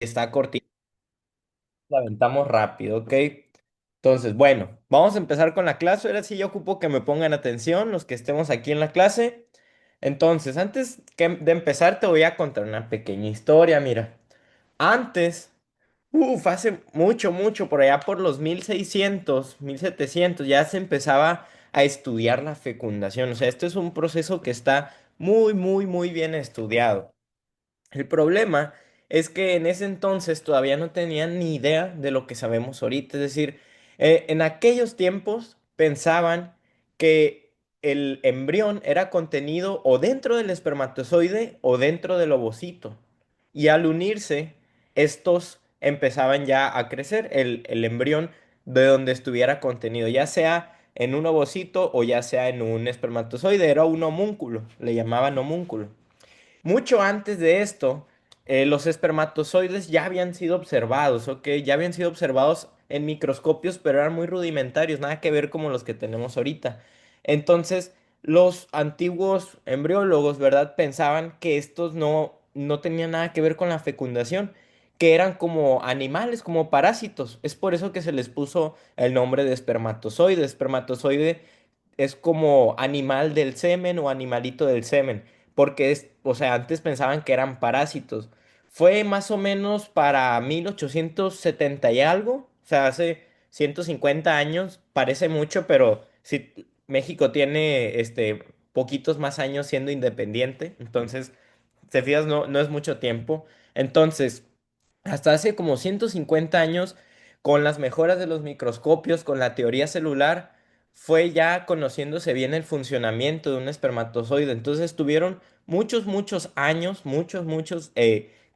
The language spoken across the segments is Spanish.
Está cortita, la aventamos rápido, ¿ok? Entonces, bueno, vamos a empezar con la clase. Ahora sí yo ocupo que me pongan atención los que estemos aquí en la clase. Entonces, de empezar, te voy a contar una pequeña historia. Mira, antes, hace mucho, mucho, por allá por los 1600, 1700, ya se empezaba a estudiar la fecundación. O sea, esto es un proceso que está muy, muy, muy bien estudiado. El problema es que en ese entonces todavía no tenían ni idea de lo que sabemos ahorita. Es decir, en aquellos tiempos pensaban que el embrión era contenido o dentro del espermatozoide o dentro del ovocito. Y al unirse, estos empezaban ya a crecer, el embrión de donde estuviera contenido, ya sea en un ovocito o ya sea en un espermatozoide, era un homúnculo, le llamaban homúnculo. Mucho antes de esto, los espermatozoides ya habían sido observados, ¿ok? Ya habían sido observados en microscopios, pero eran muy rudimentarios, nada que ver como los que tenemos ahorita. Entonces, los antiguos embriólogos, ¿verdad? Pensaban que estos no tenían nada que ver con la fecundación, que eran como animales, como parásitos. Es por eso que se les puso el nombre de espermatozoide. Espermatozoide es como animal del semen o animalito del semen, porque o sea, antes pensaban que eran parásitos. Fue más o menos para 1870 y algo, o sea, hace 150 años, parece mucho, pero si México tiene poquitos más años siendo independiente, entonces, te fijas, no es mucho tiempo. Entonces, hasta hace como 150 años, con las mejoras de los microscopios, con la teoría celular, fue ya conociéndose bien el funcionamiento de un espermatozoide. Entonces estuvieron muchos, muchos años,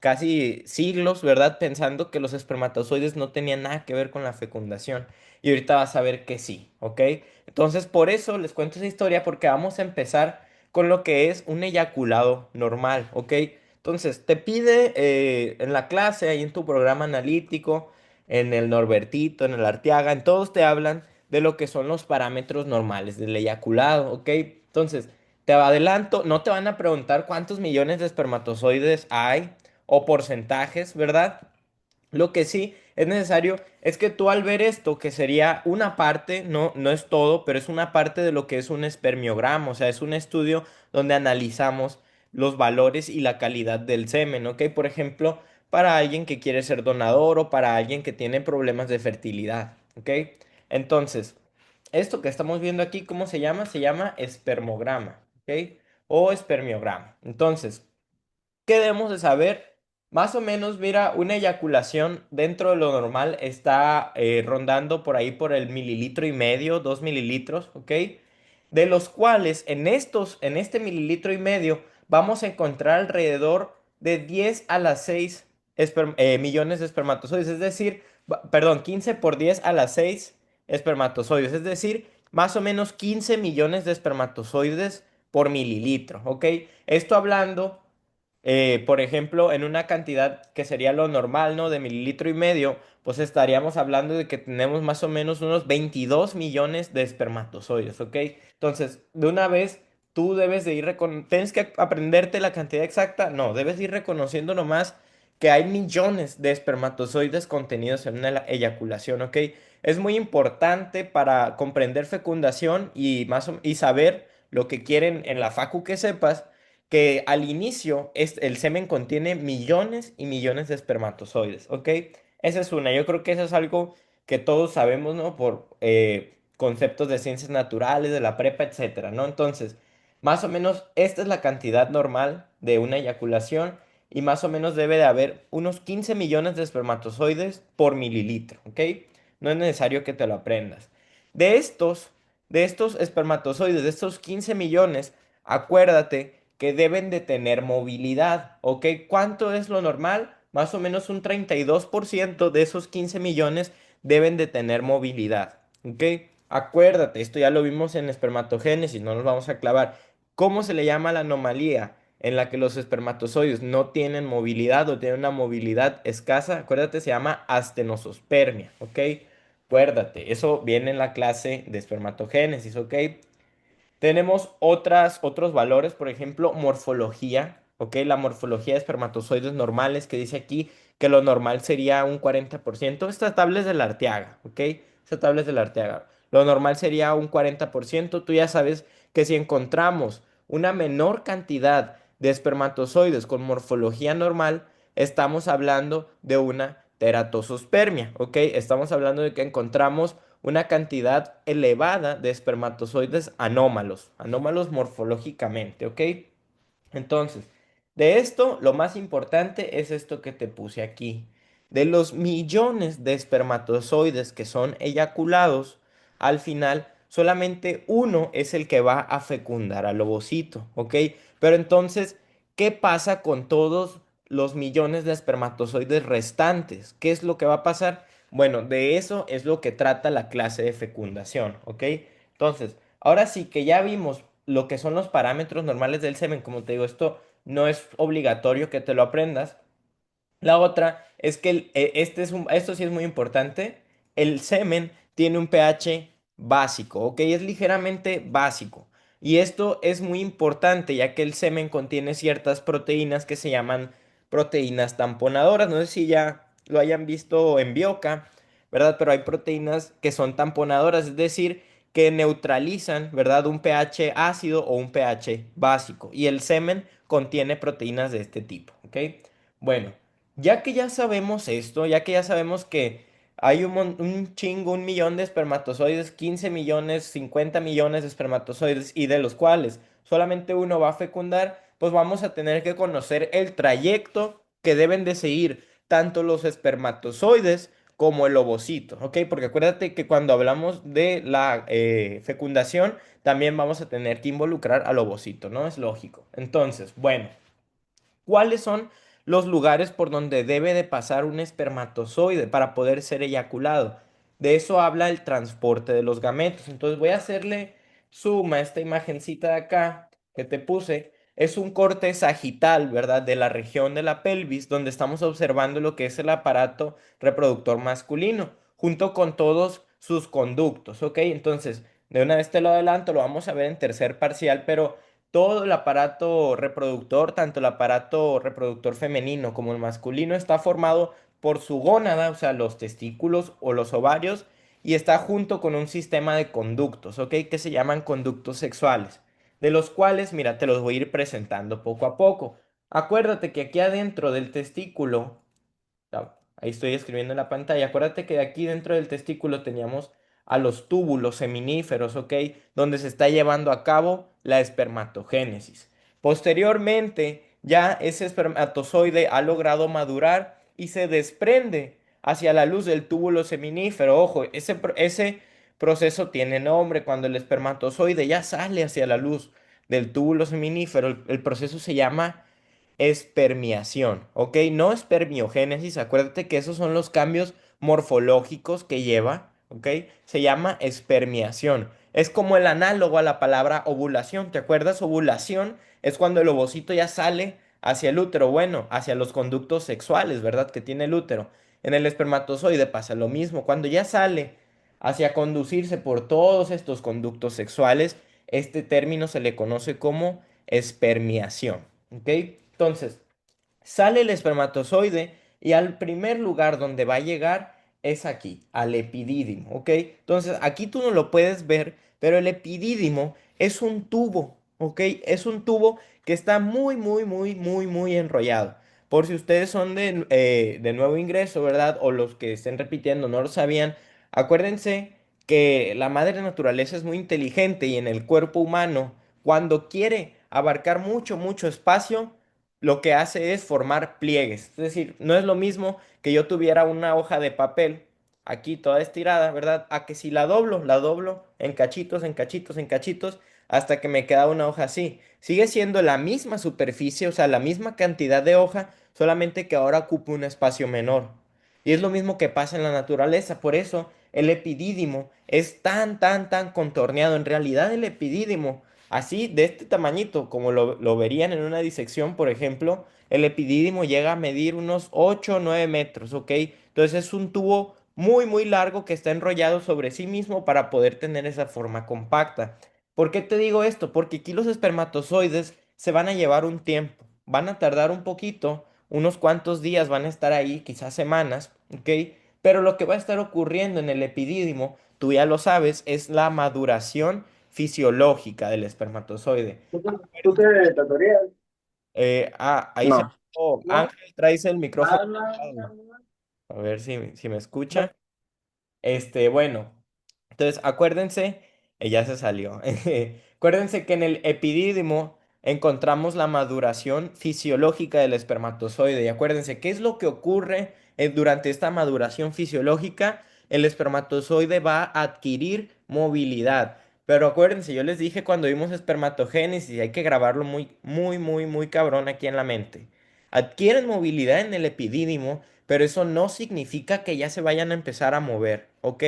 casi siglos, ¿verdad? Pensando que los espermatozoides no tenían nada que ver con la fecundación. Y ahorita vas a ver que sí, ¿ok? Entonces por eso les cuento esa historia porque vamos a empezar con lo que es un eyaculado normal, ¿ok? Entonces te pide en la clase, ahí en tu programa analítico, en el Norbertito, en el Arteaga, en todos te hablan de lo que son los parámetros normales del eyaculado, ¿ok? Entonces, te adelanto, no te van a preguntar cuántos millones de espermatozoides hay o porcentajes, ¿verdad? Lo que sí es necesario es que tú al ver esto, que sería una parte, no es todo, pero es una parte de lo que es un espermiograma, o sea, es un estudio donde analizamos los valores y la calidad del semen, ¿ok? Por ejemplo, para alguien que quiere ser donador o para alguien que tiene problemas de fertilidad, ¿ok? Entonces, esto que estamos viendo aquí, ¿cómo se llama? Se llama espermograma, ¿ok? O espermiograma. Entonces, ¿qué debemos de saber? Más o menos, mira, una eyaculación dentro de lo normal está rondando por ahí por el mililitro y medio, 2 mililitros, ¿ok? De los cuales en este mililitro y medio, vamos a encontrar alrededor de 10 a las 6 millones de espermatozoides, es decir, perdón, 15 por 10 a las 6 espermatozoides, es decir, más o menos 15 millones de espermatozoides por mililitro, ¿ok? Esto hablando por ejemplo, en una cantidad que sería lo normal, ¿no? De mililitro y medio, pues estaríamos hablando de que tenemos más o menos unos 22 millones de espermatozoides, ¿ok? Entonces, de una vez, tú debes de ¿Tienes que aprenderte la cantidad exacta? No, debes ir reconociendo nomás que hay millones de espermatozoides contenidos en una eyaculación, ¿ok? Es muy importante para comprender fecundación y saber lo que quieren en la facu que sepas que al inicio el semen contiene millones y millones de espermatozoides, ¿ok? Esa es una. Yo creo que eso es algo que todos sabemos, ¿no? Por conceptos de ciencias naturales, de la prepa, etcétera, ¿no? Entonces, más o menos esta es la cantidad normal de una eyaculación y más o menos debe de haber unos 15 millones de espermatozoides por mililitro, ¿ok? No es necesario que te lo aprendas. De estos, de estos espermatozoides, de estos 15 millones, acuérdate que deben de tener movilidad, ¿ok? ¿Cuánto es lo normal? Más o menos un 32% de esos 15 millones deben de tener movilidad, ¿ok? Acuérdate, esto ya lo vimos en espermatogénesis, no nos vamos a clavar. ¿Cómo se le llama la anomalía en la que los espermatozoides no tienen movilidad o tienen una movilidad escasa? Acuérdate, se llama astenosospermia, ¿ok? Acuérdate, eso viene en la clase de espermatogénesis, ¿ok? Tenemos otros valores, por ejemplo, morfología. ¿ok? La morfología de espermatozoides normales que dice aquí que lo normal sería un 40%. Esta tabla es de la Arteaga, ¿ok? Esta tabla es de la Arteaga. Lo normal sería un 40%. Tú ya sabes que si encontramos una menor cantidad de espermatozoides con morfología normal, estamos hablando de una teratosospermia, ¿ok? Estamos hablando de que encontramos una cantidad elevada de espermatozoides anómalos, anómalos morfológicamente, ¿ok? Entonces, de esto, lo más importante es esto que te puse aquí. De los millones de espermatozoides que son eyaculados, al final solamente uno es el que va a fecundar al ovocito, ¿ok? Pero entonces, ¿qué pasa con todos los millones de espermatozoides restantes? ¿Qué es lo que va a pasar? Bueno, de eso es lo que trata la clase de fecundación, ¿ok? Entonces, ahora sí que ya vimos lo que son los parámetros normales del semen, como te digo, esto no es obligatorio que te lo aprendas. La otra es que esto sí es muy importante, el semen tiene un pH básico, ¿ok? Es ligeramente básico. Y esto es muy importante ya que el semen contiene ciertas proteínas que se llaman proteínas tamponadoras. No sé si ya lo hayan visto en Bioca, ¿verdad? Pero hay proteínas que son tamponadoras, es decir, que neutralizan, ¿verdad? Un pH ácido o un pH básico. Y el semen contiene proteínas de este tipo, ¿ok? Bueno. Ya que ya sabemos esto, ya que ya sabemos que hay un chingo, un millón de espermatozoides, 15 millones, 50 millones de espermatozoides y de los cuales solamente uno va a fecundar, pues vamos a tener que conocer el trayecto que deben de seguir tanto los espermatozoides como el ovocito, ¿ok? Porque acuérdate que cuando hablamos de la fecundación, también vamos a tener que involucrar al ovocito, ¿no? Es lógico. Entonces, bueno. ¿Cuáles son los lugares por donde debe de pasar un espermatozoide para poder ser eyaculado? De eso habla el transporte de los gametos. Entonces voy a hacerle zoom a esta imagencita de acá que te puse. Es un corte sagital, ¿verdad? De la región de la pelvis, donde estamos observando lo que es el aparato reproductor masculino, junto con todos sus conductos, ¿ok? Entonces, de una vez te lo adelanto, lo vamos a ver en tercer parcial, pero todo el aparato reproductor, tanto el aparato reproductor femenino como el masculino, está formado por su gónada, o sea, los testículos o los ovarios, y está junto con un sistema de conductos, ¿ok? Que se llaman conductos sexuales, de los cuales, mira, te los voy a ir presentando poco a poco. Acuérdate que aquí adentro del testículo ahí estoy escribiendo en la pantalla. Acuérdate que aquí dentro del testículo teníamos a los túbulos seminíferos, ¿ok? Donde se está llevando a cabo la espermatogénesis. Posteriormente, ya ese espermatozoide ha logrado madurar y se desprende hacia la luz del túbulo seminífero. Ojo, ese proceso tiene nombre. Cuando el espermatozoide ya sale hacia la luz del túbulo seminífero, el proceso se llama espermiación, ¿ok? No espermiogénesis, acuérdate que esos son los cambios morfológicos que lleva, ¿ok? Se llama espermiación. Es como el análogo a la palabra ovulación, ¿te acuerdas? Ovulación es cuando el ovocito ya sale hacia el útero, bueno, hacia los conductos sexuales, ¿verdad? Que tiene el útero. En el espermatozoide pasa lo mismo, cuando ya sale hacia conducirse por todos estos conductos sexuales, este término se le conoce como espermiación, ¿ok? Entonces, sale el espermatozoide y al primer lugar donde va a llegar es aquí, al epidídimo, ¿ok? Entonces, aquí tú no lo puedes ver, pero el epidídimo es un tubo, ¿ok? Es un tubo que está muy, muy, muy, muy, muy enrollado. Por si ustedes son de nuevo ingreso, ¿verdad? O los que estén repitiendo no lo sabían, acuérdense que la madre naturaleza es muy inteligente y en el cuerpo humano, cuando quiere abarcar mucho, mucho espacio, lo que hace es formar pliegues. Es decir, no es lo mismo que yo tuviera una hoja de papel aquí toda estirada, ¿verdad? A que si la doblo en cachitos, en cachitos, en cachitos, hasta que me queda una hoja así. Sigue siendo la misma superficie, o sea, la misma cantidad de hoja, solamente que ahora ocupa un espacio menor. Y es lo mismo que pasa en la naturaleza, por eso el epidídimo es tan, tan, tan contorneado. En realidad el epidídimo así, de este tamañito, como lo verían en una disección, por ejemplo, el epidídimo llega a medir unos 8 o 9 metros, ¿ok? Entonces es un tubo muy, muy largo que está enrollado sobre sí mismo para poder tener esa forma compacta. ¿Por qué te digo esto? Porque aquí los espermatozoides se van a llevar un tiempo. van a tardar un poquito, unos cuantos días van a estar ahí, quizás semanas, ¿ok? Pero lo que va a estar ocurriendo en el epidídimo, tú ya lo sabes, es la maduración fisiológica del espermatozoide. ¿Tú qué tutorial? Ahí se... No. Oh, No. Ángel, traes el micrófono. Ah, no, Apagado. no, A ver si me no. escucha. Bueno, entonces acuérdense, ya se salió. Acuérdense que en el epidídimo encontramos la maduración fisiológica del espermatozoide. Y acuérdense, ¿qué es lo que ocurre durante esta maduración fisiológica? El espermatozoide va a adquirir movilidad. Pero acuérdense, yo les dije cuando vimos espermatogénesis, hay que grabarlo muy, muy, muy, muy cabrón aquí en la mente. Adquieren movilidad en el epidídimo, pero eso no significa que ya se vayan a empezar a mover, ¿ok?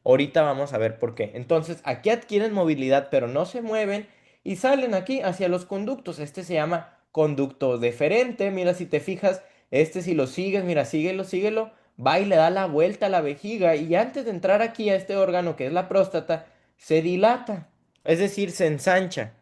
Ahorita vamos a ver por qué. Entonces, aquí adquieren movilidad, pero no se mueven y salen aquí hacia los conductos. Este se llama conducto deferente. Mira, si te fijas, si lo sigues, mira, síguelo, síguelo, va y le da la vuelta a la vejiga y antes de entrar aquí a este órgano que es la próstata, se dilata, es decir, se ensancha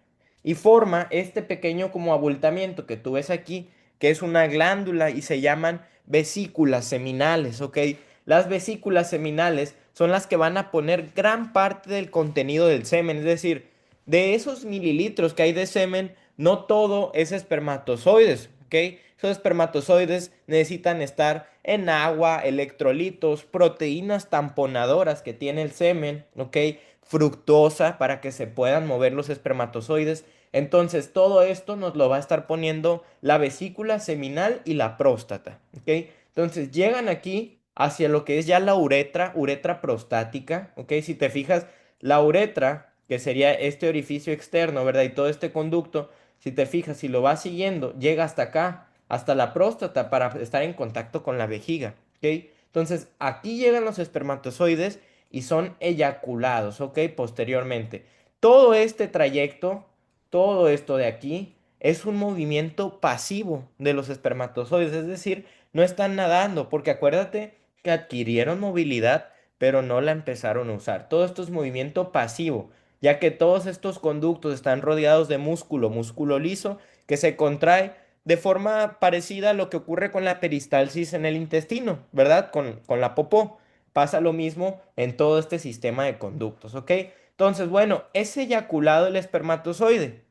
y forma este pequeño como abultamiento que tú ves aquí, que es una glándula y se llaman vesículas seminales, ¿ok? Las vesículas seminales son las que van a poner gran parte del contenido del semen, es decir, de esos mililitros que hay de semen, no todo es espermatozoides, ¿ok? Esos espermatozoides necesitan estar en agua, electrolitos, proteínas tamponadoras que tiene el semen, ¿ok? Fructosa para que se puedan mover los espermatozoides. Entonces, todo esto nos lo va a estar poniendo la vesícula seminal y la próstata, ¿ok? Entonces, llegan aquí hacia lo que es ya la uretra, uretra prostática, ¿ok? Si te fijas, la uretra, que sería este orificio externo, ¿verdad? Y todo este conducto, si te fijas, si lo vas siguiendo, llega hasta acá, hasta la próstata para estar en contacto con la vejiga, ¿ok? Entonces, aquí llegan los espermatozoides y son eyaculados, ¿ok? Posteriormente. Todo este trayecto, todo esto de aquí, es un movimiento pasivo de los espermatozoides, es decir, no están nadando, porque acuérdate que adquirieron movilidad, pero no la empezaron a usar. Todo esto es movimiento pasivo, ya que todos estos conductos están rodeados de músculo, músculo liso, que se contrae de forma parecida a lo que ocurre con la peristalsis en el intestino, ¿verdad? Con la popó. Pasa lo mismo en todo este sistema de conductos, ¿ok? Entonces, bueno, es eyaculado el espermatozoide.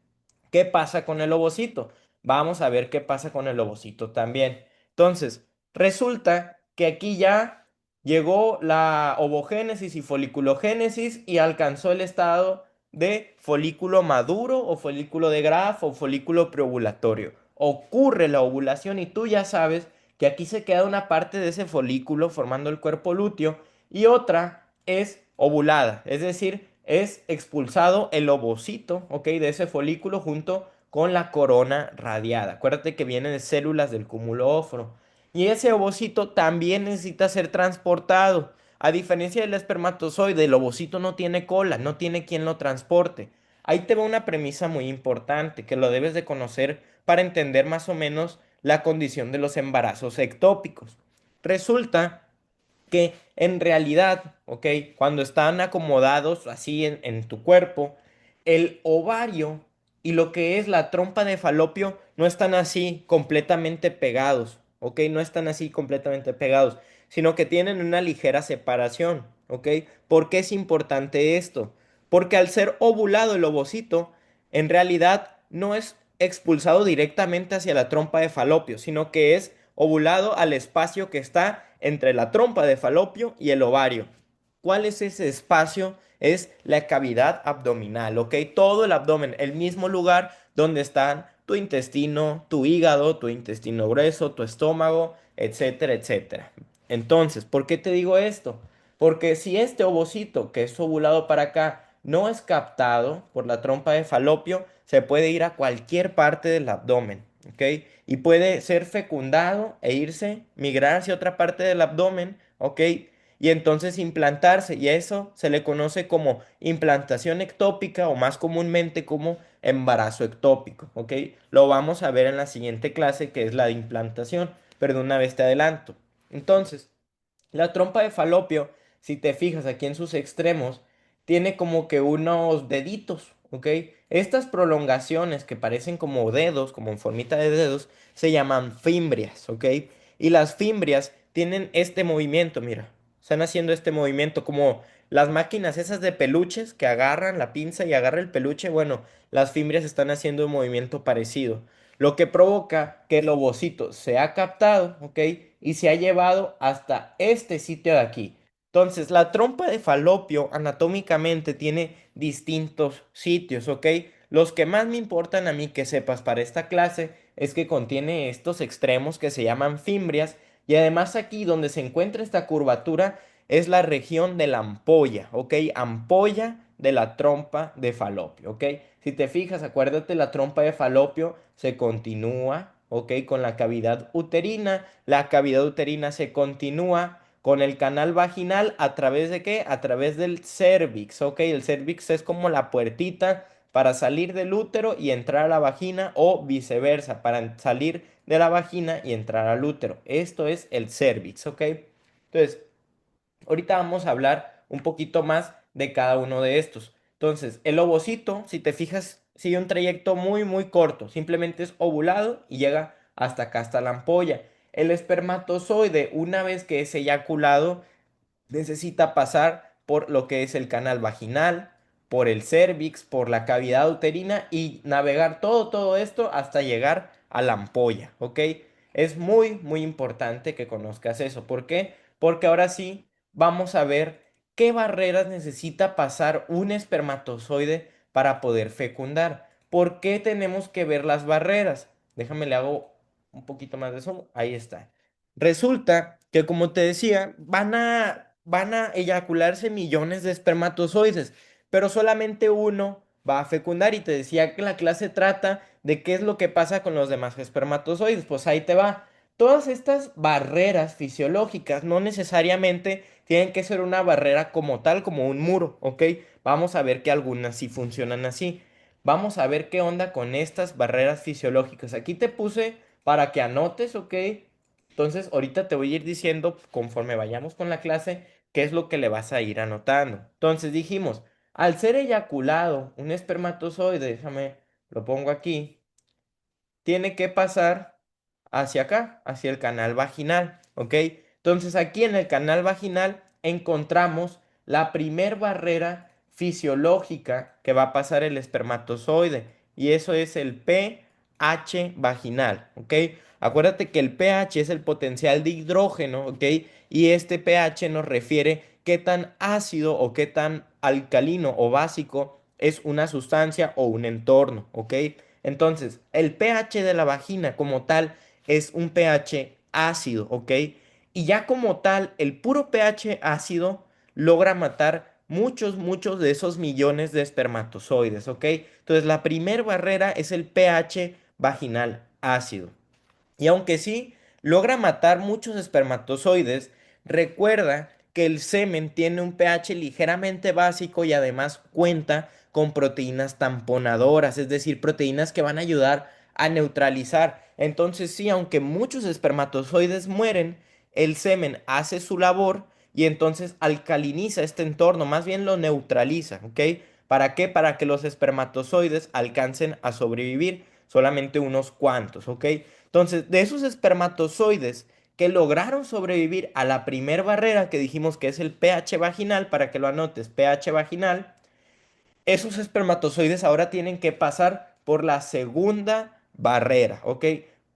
¿Qué pasa con el ovocito? Vamos a ver qué pasa con el ovocito también. Entonces, resulta que aquí ya llegó la ovogénesis y foliculogénesis y alcanzó el estado de folículo maduro o folículo de Graf o folículo preovulatorio. Ocurre la ovulación y tú ya sabes que aquí se queda una parte de ese folículo formando el cuerpo lúteo y otra es ovulada, es decir, es expulsado el ovocito, ¿ok? De ese folículo junto con la corona radiada. Acuérdate que viene de células del cúmulo óforo. Y ese ovocito también necesita ser transportado. A diferencia del espermatozoide, el ovocito no tiene cola, no tiene quien lo transporte. Ahí te va una premisa muy importante que lo debes de conocer para entender más o menos la condición de los embarazos ectópicos. Resulta que en realidad, ¿ok? Cuando están acomodados así en tu cuerpo, el ovario y lo que es la trompa de falopio no están así completamente pegados, ¿ok? No están así completamente pegados, sino que tienen una ligera separación, ¿ok? ¿Por qué es importante esto? Porque al ser ovulado el ovocito, en realidad no es expulsado directamente hacia la trompa de falopio, sino que es ovulado al espacio que está entre la trompa de falopio y el ovario. ¿Cuál es ese espacio? Es la cavidad abdominal, ¿ok? Todo el abdomen, el mismo lugar donde están tu intestino, tu hígado, tu intestino grueso, tu estómago, etcétera, etcétera. Entonces, ¿por qué te digo esto? Porque si este ovocito que es ovulado para acá no es captado por la trompa de falopio, se puede ir a cualquier parte del abdomen, ¿ok? Y puede ser fecundado e irse, migrar hacia otra parte del abdomen, ¿ok? Y entonces implantarse, y a eso se le conoce como implantación ectópica o más comúnmente como embarazo ectópico, ¿ok? Lo vamos a ver en la siguiente clase que es la de implantación, pero de una vez te adelanto. Entonces, la trompa de falopio, si te fijas aquí en sus extremos, tiene como que unos deditos ¿ok? Estas prolongaciones que parecen como dedos, como en formita de dedos, se llaman fimbrias, ¿ok? Y las fimbrias tienen este movimiento, mira, están haciendo este movimiento como las máquinas esas de peluches que agarran la pinza y agarra el peluche, bueno, las fimbrias están haciendo un movimiento parecido, lo que provoca que el ovocito se ha captado, ¿ok? Y se ha llevado hasta este sitio de aquí. Entonces, la trompa de falopio anatómicamente tiene distintos sitios, ¿ok? Los que más me importan a mí que sepas para esta clase es que contiene estos extremos que se llaman fimbrias y además aquí donde se encuentra esta curvatura es la región de la ampolla, ¿ok? Ampolla de la trompa de falopio, ¿ok? Si te fijas, acuérdate, la trompa de falopio se continúa, ¿ok? Con la cavidad uterina se continúa con el canal vaginal a través de qué? A través del cervix, ¿ok? El cervix es como la puertita para salir del útero y entrar a la vagina o viceversa, para salir de la vagina y entrar al útero. Esto es el cervix, ¿ok? Entonces, ahorita vamos a hablar un poquito más de cada uno de estos. Entonces, el ovocito, si te fijas, sigue un trayecto muy, muy corto. Simplemente es ovulado y llega hasta acá, hasta la ampolla. El espermatozoide, una vez que es eyaculado, necesita pasar por lo que es el canal vaginal, por el cérvix, por la cavidad uterina y navegar todo esto hasta llegar a la ampolla, ¿ok? Es muy, muy importante que conozcas eso. ¿Por qué? Porque ahora sí vamos a ver qué barreras necesita pasar un espermatozoide para poder fecundar. ¿Por qué tenemos que ver las barreras? Déjame le hago un poquito más de zoom. Ahí está. Resulta que, como te decía, van a eyacularse millones de espermatozoides, pero solamente uno va a fecundar. Y te decía que la clase trata de qué es lo que pasa con los demás espermatozoides. Pues ahí te va. Todas estas barreras fisiológicas no necesariamente tienen que ser una barrera como tal, como un muro, ¿ok? Vamos a ver que algunas sí funcionan así. Vamos a ver qué onda con estas barreras fisiológicas. Aquí te puse para que anotes, ¿ok? Entonces, ahorita te voy a ir diciendo, conforme vayamos con la clase, qué es lo que le vas a ir anotando. Entonces, dijimos, al ser eyaculado un espermatozoide, déjame, lo pongo aquí, tiene que pasar hacia acá, hacia el canal vaginal, ¿ok? Entonces, aquí en el canal vaginal encontramos la primer barrera fisiológica que va a pasar el espermatozoide, y eso es el pH vaginal, ¿ok? Acuérdate que el pH es el potencial de hidrógeno, ¿ok? Y este pH nos refiere qué tan ácido o qué tan alcalino o básico es una sustancia o un entorno, ¿ok? Entonces, el pH de la vagina como tal es un pH ácido, ¿ok? Y ya como tal, el puro pH ácido logra matar muchos de esos millones de espermatozoides, ¿ok? Entonces, la primer barrera es el pH vaginal ácido. Y aunque sí logra matar muchos espermatozoides, recuerda que el semen tiene un pH ligeramente básico y además cuenta con proteínas tamponadoras, es decir, proteínas que van a ayudar a neutralizar. Entonces sí, aunque muchos espermatozoides mueren, el semen hace su labor y entonces alcaliniza este entorno, más bien lo neutraliza, ¿ok? ¿Para qué? Para que los espermatozoides alcancen a sobrevivir, solamente unos cuantos, ¿ok? Entonces, de esos espermatozoides que lograron sobrevivir a la primer barrera que dijimos que es el pH vaginal, para que lo anotes, pH vaginal, esos espermatozoides ahora tienen que pasar por la segunda barrera, ¿ok?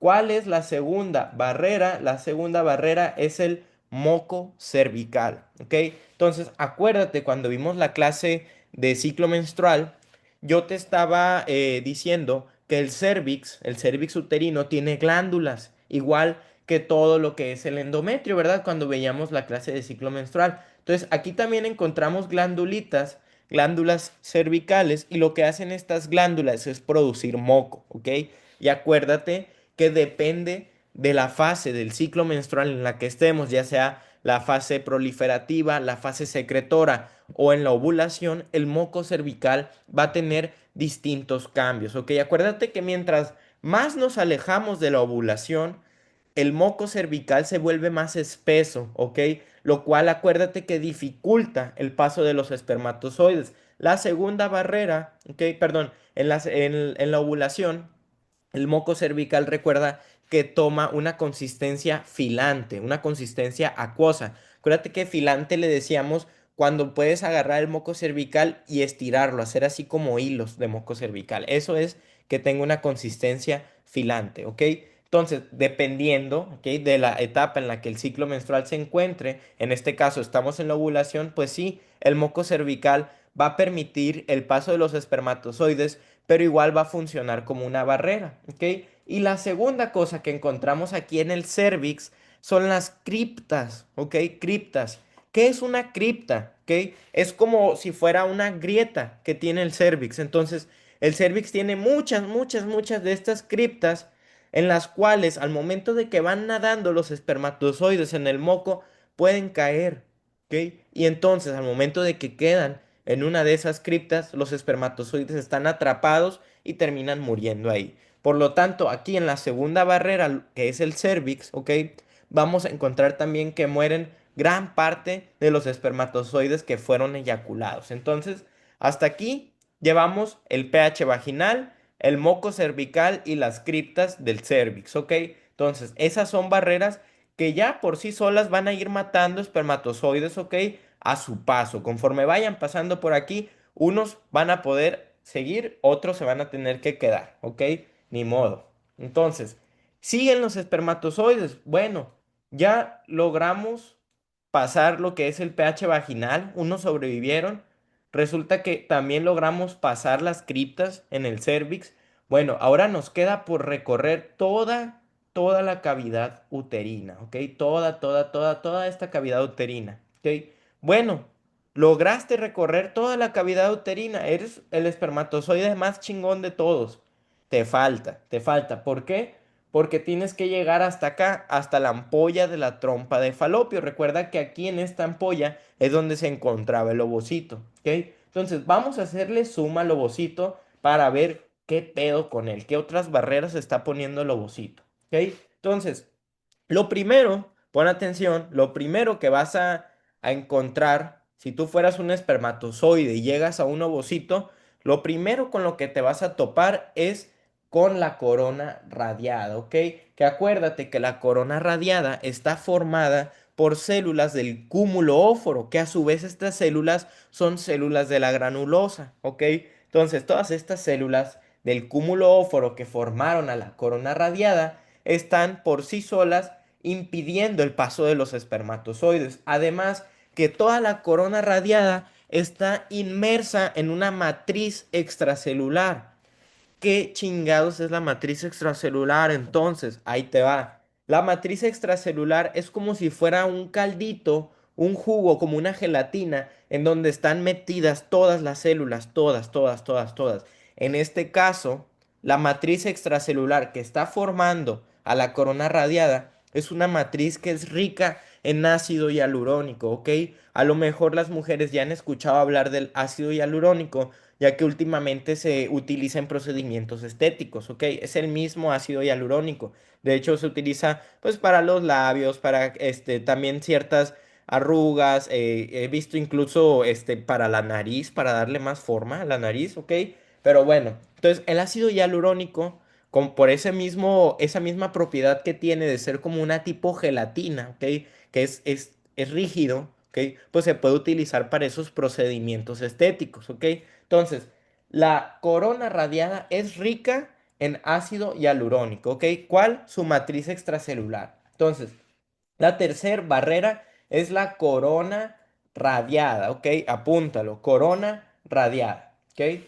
¿Cuál es la segunda barrera? La segunda barrera es el moco cervical, ¿ok? Entonces, acuérdate cuando vimos la clase de ciclo menstrual, yo te estaba diciendo que el cervix uterino, tiene glándulas, igual que todo lo que es el endometrio, ¿verdad? Cuando veíamos la clase de ciclo menstrual. Entonces, aquí también encontramos glandulitas, glándulas cervicales, y lo que hacen estas glándulas es producir moco, ¿ok? Y acuérdate que depende de la fase del ciclo menstrual en la que estemos, ya sea la fase proliferativa, la fase secretora o en la ovulación, el moco cervical va a tener distintos cambios, ¿ok? Acuérdate que mientras más nos alejamos de la ovulación, el moco cervical se vuelve más espeso, ¿ok? Lo cual acuérdate que dificulta el paso de los espermatozoides. La segunda barrera, ok, perdón, en la ovulación, el moco cervical recuerda que toma una consistencia filante, una consistencia acuosa. Acuérdate que filante le decíamos cuando puedes agarrar el moco cervical y estirarlo, hacer así como hilos de moco cervical. Eso es que tenga una consistencia filante, ¿ok? Entonces, dependiendo, ¿ok? de la etapa en la que el ciclo menstrual se encuentre, en este caso estamos en la ovulación, pues sí, el moco cervical va a permitir el paso de los espermatozoides, pero igual va a funcionar como una barrera, ¿ok? Y la segunda cosa que encontramos aquí en el cervix son las criptas, ¿ok? Criptas. ¿Qué es una cripta? ¿Ok? Es como si fuera una grieta que tiene el cervix. Entonces, el cervix tiene muchas de estas criptas en las cuales al momento de que van nadando los espermatozoides en el moco pueden caer, ¿ok? Y entonces al momento de que quedan en una de esas criptas, los espermatozoides están atrapados y terminan muriendo ahí. Por lo tanto, aquí en la segunda barrera, que es el cervix, ¿ok? Vamos a encontrar también que mueren gran parte de los espermatozoides que fueron eyaculados. Entonces, hasta aquí llevamos el pH vaginal, el moco cervical y las criptas del cervix, ¿ok? Entonces, esas son barreras que ya por sí solas van a ir matando espermatozoides, ¿ok? A su paso. Conforme vayan pasando por aquí, unos van a poder seguir, otros se van a tener que quedar, ¿ok? Ni modo. Entonces, siguen los espermatozoides. Bueno, ya logramos pasar lo que es el pH vaginal, unos sobrevivieron. Resulta que también logramos pasar las criptas en el cérvix. Bueno, ahora nos queda por recorrer toda la cavidad uterina, ¿ok? Toda esta cavidad uterina, ¿ok? Bueno, lograste recorrer toda la cavidad uterina. Eres el espermatozoide más chingón de todos. Te falta. ¿Por qué? Porque tienes que llegar hasta acá, hasta la ampolla de la trompa de Falopio. Recuerda que aquí en esta ampolla es donde se encontraba el ovocito, ¿ok? Entonces vamos a hacerle suma al ovocito para ver qué pedo con él, qué otras barreras está poniendo el ovocito, ¿ok? Entonces, lo primero, pon atención, lo primero que vas a encontrar, si tú fueras un espermatozoide y llegas a un ovocito, lo primero con lo que te vas a topar es con la corona radiada, ¿ok? Que acuérdate que la corona radiada está formada por células del cúmulo óforo, que a su vez estas células son células de la granulosa, ¿ok? Entonces, todas estas células del cúmulo óforo que formaron a la corona radiada están por sí solas impidiendo el paso de los espermatozoides. Además, que toda la corona radiada está inmersa en una matriz extracelular. ¿Qué chingados es la matriz extracelular? Entonces, ahí te va. La matriz extracelular es como si fuera un caldito, un jugo, como una gelatina, en donde están metidas todas las células, todas. En este caso, la matriz extracelular que está formando a la corona radiada es una matriz que es rica en ácido hialurónico, ¿ok? A lo mejor las mujeres ya han escuchado hablar del ácido hialurónico, ya que últimamente se utiliza en procedimientos estéticos, ¿ok? Es el mismo ácido hialurónico. De hecho, se utiliza pues para los labios, para también ciertas arrugas, he visto incluso para la nariz, para darle más forma a la nariz, ¿ok? Pero bueno, entonces el ácido hialurónico, por esa misma propiedad que tiene de ser como una tipo gelatina, ¿ok? Que es rígido, ¿ok? Pues se puede utilizar para esos procedimientos estéticos, ¿ok? Entonces, la corona radiada es rica en ácido hialurónico, ¿ok? ¿Cuál? Su matriz extracelular. Entonces, la tercera barrera es la corona radiada, ¿ok? Apúntalo, corona radiada, ¿ok?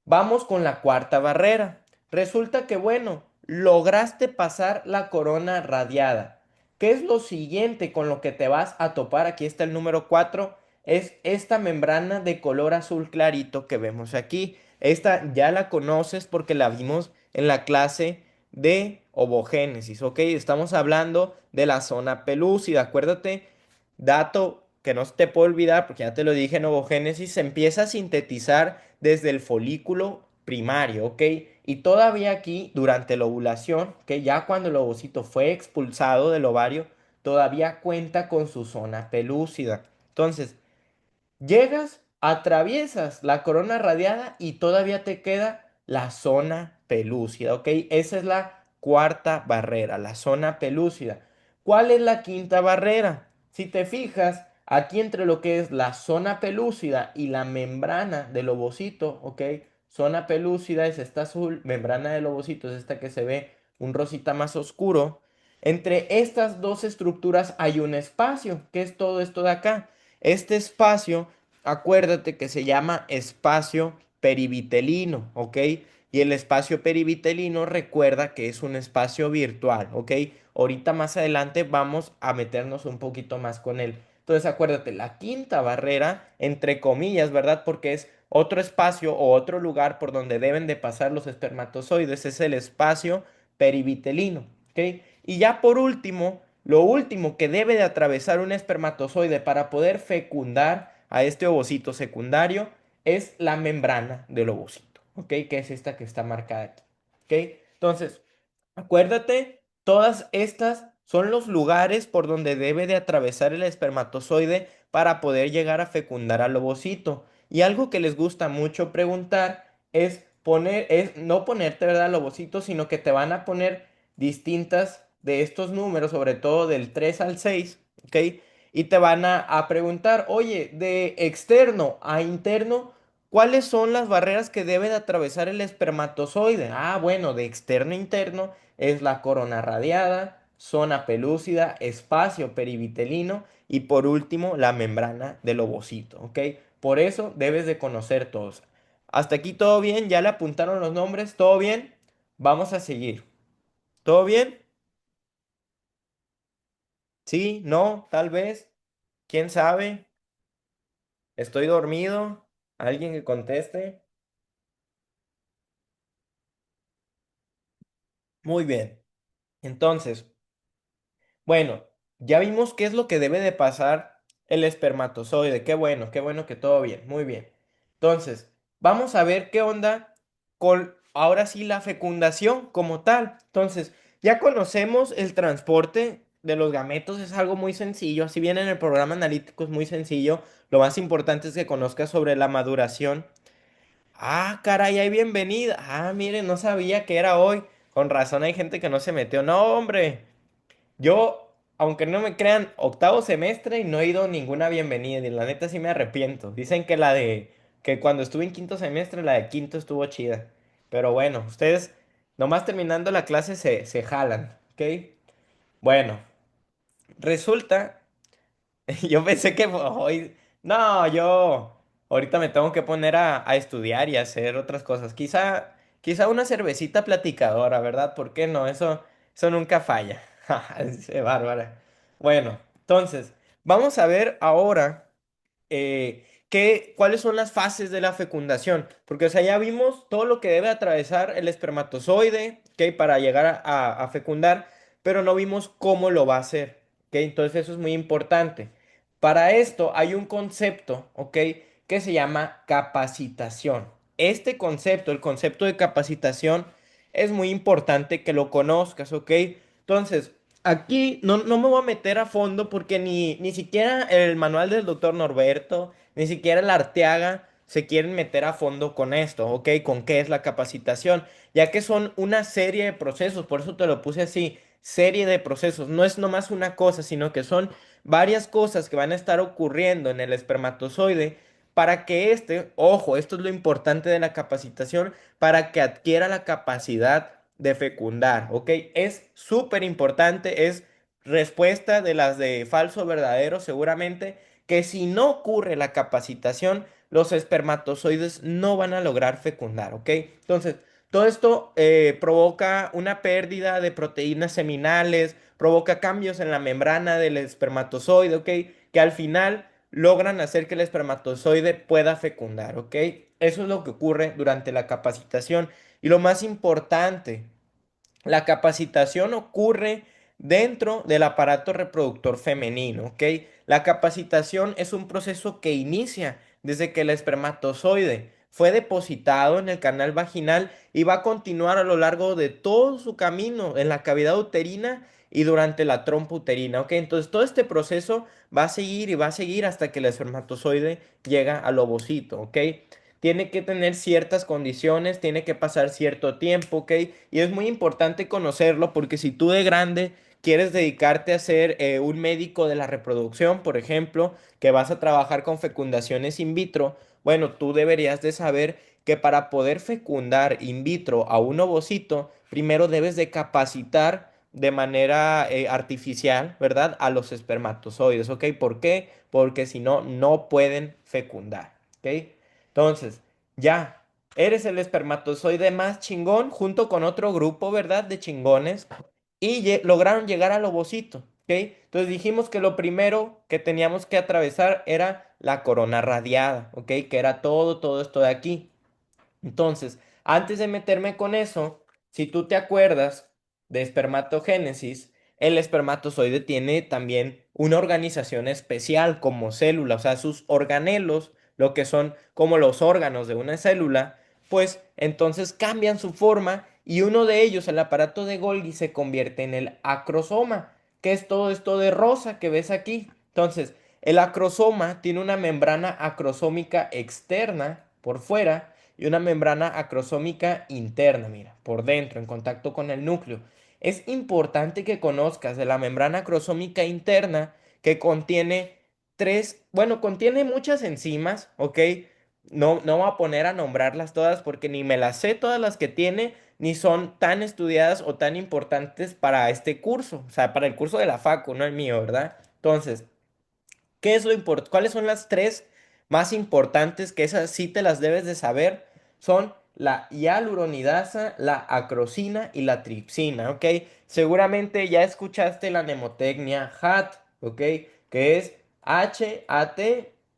Vamos con la cuarta barrera. Resulta que, bueno, lograste pasar la corona radiada. ¿Qué es lo siguiente con lo que te vas a topar? Aquí está el número 4. Es esta membrana de color azul clarito que vemos aquí. Esta ya la conoces porque la vimos en la clase de ovogénesis, ¿ok? Estamos hablando de la zona pelúcida. Acuérdate, dato que no te puedo olvidar, porque ya te lo dije en ovogénesis, se empieza a sintetizar desde el folículo primario, ¿ok? Y todavía aquí, durante la ovulación, que ya cuando el ovocito fue expulsado del ovario, todavía cuenta con su zona pelúcida. Entonces, llegas atraviesas la corona radiada y todavía te queda la zona pelúcida, ¿ok? Esa es la cuarta barrera, la zona pelúcida. ¿Cuál es la quinta barrera? Si te fijas, aquí entre lo que es la zona pelúcida y la membrana del ovocito, ¿ok? Zona pelúcida es esta azul, membrana del ovocito es esta que se ve un rosita más oscuro. Entre estas dos estructuras hay un espacio, que es todo esto de acá. Este espacio, acuérdate que se llama espacio perivitelino, ¿ok? Y el espacio perivitelino recuerda que es un espacio virtual, ¿ok? Ahorita más adelante vamos a meternos un poquito más con él. Entonces acuérdate, la quinta barrera, entre comillas, ¿verdad? Porque es otro espacio o otro lugar por donde deben de pasar los espermatozoides, es el espacio perivitelino, ¿ok? Y ya por último, lo último que debe de atravesar un espermatozoide para poder fecundar a este ovocito secundario es la membrana del ovocito, ¿ok? Que es esta que está marcada aquí, ¿ok? Entonces, acuérdate, todas estas son los lugares por donde debe de atravesar el espermatozoide para poder llegar a fecundar al ovocito. Y algo que les gusta mucho preguntar es no ponerte, ¿verdad?, al ovocito, sino que te van a poner distintas de estos números, sobre todo del 3 al 6, ¿ok? Y te van a preguntar, oye, de externo a interno, ¿cuáles son las barreras que debe de atravesar el espermatozoide? Ah, bueno, de externo a interno es la corona radiada, zona pelúcida, espacio perivitelino y por último la membrana del ovocito, ¿ok? Por eso debes de conocer todos. Hasta aquí todo bien, ya le apuntaron los nombres, ¿todo bien? Vamos a seguir. ¿Todo bien? Sí, no, tal vez. ¿Quién sabe? ¿Estoy dormido? ¿Alguien que conteste? Muy bien. Entonces, bueno, ya vimos qué es lo que debe de pasar el espermatozoide. Qué bueno que todo bien, muy bien. Entonces, vamos a ver qué onda con ahora sí la fecundación como tal. Entonces, ya conocemos el transporte de los gametos, es algo muy sencillo. Así bien en el programa analítico es muy sencillo. Lo más importante es que conozcas sobre la maduración. Ah, caray, hay bienvenida. Ah, miren, no sabía que era hoy. Con razón hay gente que no se metió. No, hombre. Yo, aunque no me crean, octavo semestre y no he ido a ninguna bienvenida. Y la neta sí me arrepiento. Dicen que que cuando estuve en quinto semestre, la de quinto estuvo chida. Pero bueno, ustedes nomás terminando la clase se jalan, ¿ok? Bueno, resulta, yo pensé que hoy, no, yo ahorita me tengo que poner a estudiar y a hacer otras cosas. Quizá una cervecita platicadora, ¿verdad? ¿Por qué no? Eso nunca falla. Dice Bárbara. Bueno, entonces, vamos a ver ahora cuáles son las fases de la fecundación. Porque, o sea, ya vimos todo lo que debe atravesar el espermatozoide, ¿ok? Para llegar a fecundar, pero no vimos cómo lo va a hacer, ¿ok? Entonces, eso es muy importante. Para esto hay un concepto, ¿ok? Que se llama capacitación. Este concepto, el concepto de capacitación, es muy importante que lo conozcas, ¿ok? Entonces, aquí no me voy a meter a fondo porque ni siquiera el manual del doctor Norberto, ni siquiera el Arteaga se quieren meter a fondo con esto, ¿ok? Con qué es la capacitación, ya que son una serie de procesos, por eso te lo puse así, serie de procesos, no es nomás una cosa, sino que son varias cosas que van a estar ocurriendo en el espermatozoide para que ojo, esto es lo importante de la capacitación, para que adquiera la capacidad de fecundar, ¿ok? Es súper importante, es respuesta de las de falso verdadero, seguramente, que si no ocurre la capacitación, los espermatozoides no van a lograr fecundar, ¿ok? Entonces, todo esto provoca una pérdida de proteínas seminales, provoca cambios en la membrana del espermatozoide, ¿ok? Que al final logran hacer que el espermatozoide pueda fecundar, ¿ok? Eso es lo que ocurre durante la capacitación. Y lo más importante, la capacitación ocurre dentro del aparato reproductor femenino, ¿ok? La capacitación es un proceso que inicia desde que el espermatozoide fue depositado en el canal vaginal y va a continuar a lo largo de todo su camino en la cavidad uterina y durante la trompa uterina, ¿ok? Entonces todo este proceso va a seguir y va a seguir hasta que el espermatozoide llega al ovocito, ¿ok? Tiene que tener ciertas condiciones, tiene que pasar cierto tiempo, ¿ok? Y es muy importante conocerlo porque si tú de grande quieres dedicarte a ser un médico de la reproducción, por ejemplo, que vas a trabajar con fecundaciones in vitro, bueno, tú deberías de saber que para poder fecundar in vitro a un ovocito, primero debes de capacitar de manera artificial, ¿verdad? A los espermatozoides, ¿ok? ¿Por qué? Porque si no, no pueden fecundar, ¿ok? Entonces, ya, eres el espermatozoide más chingón junto con otro grupo, ¿verdad? De chingones y lograron llegar al ovocito, ¿ok? Entonces dijimos que lo primero que teníamos que atravesar era la corona radiada, ¿ok? Que era todo esto de aquí. Entonces, antes de meterme con eso, si tú te acuerdas de espermatogénesis, el espermatozoide tiene también una organización especial como célula, o sea, sus organelos, lo que son como los órganos de una célula, pues entonces cambian su forma y uno de ellos, el aparato de Golgi, se convierte en el acrosoma, que es todo esto de rosa que ves aquí. Entonces, el acrosoma tiene una membrana acrosómica externa por fuera y una membrana acrosómica interna, mira, por dentro, en contacto con el núcleo. Es importante que conozcas de la membrana acrosómica interna que contiene bueno, contiene muchas enzimas, ¿ok? No voy a poner a nombrarlas todas porque ni me las sé todas las que tiene, ni son tan estudiadas o tan importantes para este curso, o sea, para el curso de la Facu, no el mío, ¿verdad? Entonces, ¿qué es lo ¿cuáles son las tres más importantes que esas sí te las debes de saber? Son la hialuronidasa, la acrosina y la tripsina, ¿ok? Seguramente ya escuchaste la mnemotecnia HAT, ¿ok? Que es HAT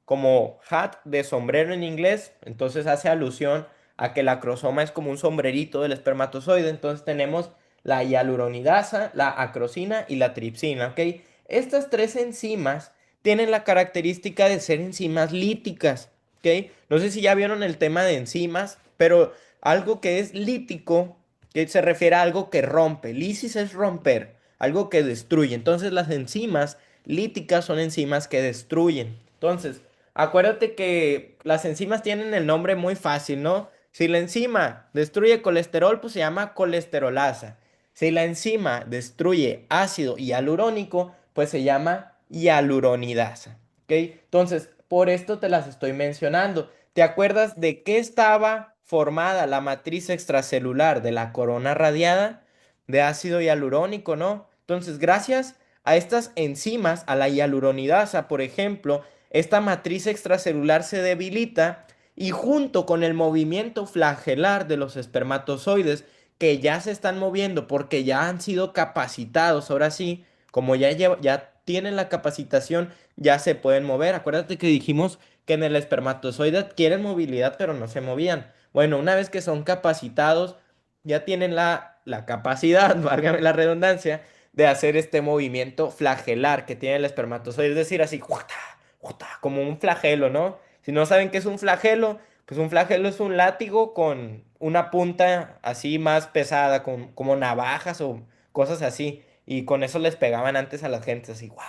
como hat de sombrero en inglés, entonces hace alusión a que el acrosoma es como un sombrerito del espermatozoide, entonces tenemos la hialuronidasa, la acrosina y la tripsina, ¿ok? Estas tres enzimas tienen la característica de ser enzimas líticas, ¿ok? No sé si ya vieron el tema de enzimas, pero algo que es lítico, que se refiere a algo que rompe. Lisis es romper, algo que destruye. Entonces las enzimas líticas son enzimas que destruyen. Entonces, acuérdate que las enzimas tienen el nombre muy fácil, ¿no? Si la enzima destruye colesterol, pues se llama colesterolasa. Si la enzima destruye ácido hialurónico, pues se llama hialuronidasa. ¿Ok? Entonces, por esto te las estoy mencionando. ¿Te acuerdas de qué estaba formada la matriz extracelular de la corona radiada? De ácido hialurónico, ¿no? Entonces, gracias a estas enzimas, a la hialuronidasa, por ejemplo, esta matriz extracelular se debilita y junto con el movimiento flagelar de los espermatozoides, que ya se están moviendo porque ya han sido capacitados, ahora sí, como ya tienen la capacitación, ya se pueden mover. Acuérdate que dijimos que en el espermatozoide adquieren movilidad, pero no se movían. Bueno, una vez que son capacitados, ya tienen la capacidad, válgame la redundancia, de hacer este movimiento flagelar que tiene el espermatozoide, es decir, así, ¡juata! ¡Juata! Como un flagelo, ¿no? Si no saben qué es un flagelo, pues un flagelo es un látigo con una punta así más pesada, como navajas o cosas así. Y con eso les pegaban antes a la gente, así, ¡guau!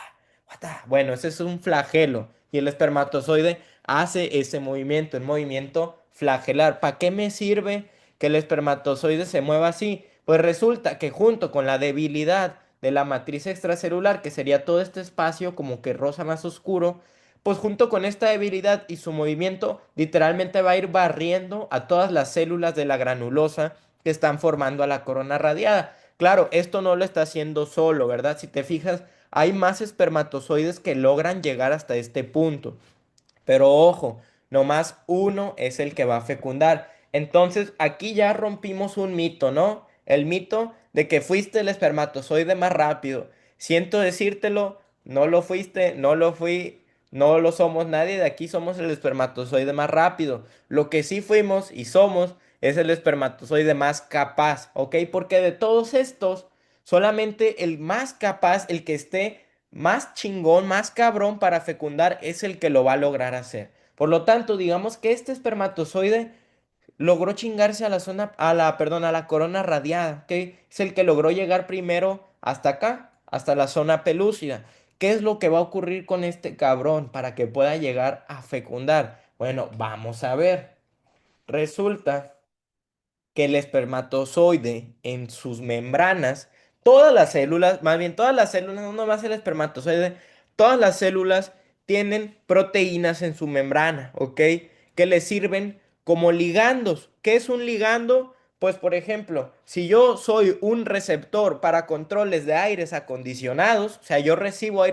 ¡Guata! Bueno, ese es un flagelo. Y el espermatozoide hace ese movimiento, el movimiento flagelar. ¿Para qué me sirve que el espermatozoide se mueva así? Pues resulta que junto con la debilidad de la matriz extracelular, que sería todo este espacio como que rosa más oscuro, pues junto con esta debilidad y su movimiento, literalmente va a ir barriendo a todas las células de la granulosa que están formando a la corona radiada. Claro, esto no lo está haciendo solo, ¿verdad? Si te fijas, hay más espermatozoides que logran llegar hasta este punto. Pero ojo, nomás uno es el que va a fecundar. Entonces, aquí ya rompimos un mito, ¿no? El mito de que fuiste el espermatozoide más rápido. Siento decírtelo, no lo fuiste, no lo fui, no lo somos nadie de aquí, somos el espermatozoide más rápido. Lo que sí fuimos y somos es el espermatozoide más capaz, ¿ok? Porque de todos estos, solamente el más capaz, el que esté más chingón, más cabrón para fecundar es el que lo va a lograr hacer. Por lo tanto, digamos que este espermatozoide logró chingarse a la zona, perdón, a la corona radiada, ¿ok? Es el que logró llegar primero hasta acá, hasta la zona pelúcida. ¿Qué es lo que va a ocurrir con este cabrón para que pueda llegar a fecundar? Bueno, vamos a ver. Resulta que el espermatozoide en sus membranas, todas las células, más bien todas las células, no nomás el espermatozoide, todas las células tienen proteínas en su membrana, ¿ok? Que les sirven como ligandos. ¿Qué es un ligando? Pues por ejemplo, si yo soy un receptor para controles de aires acondicionados, o sea, yo recibo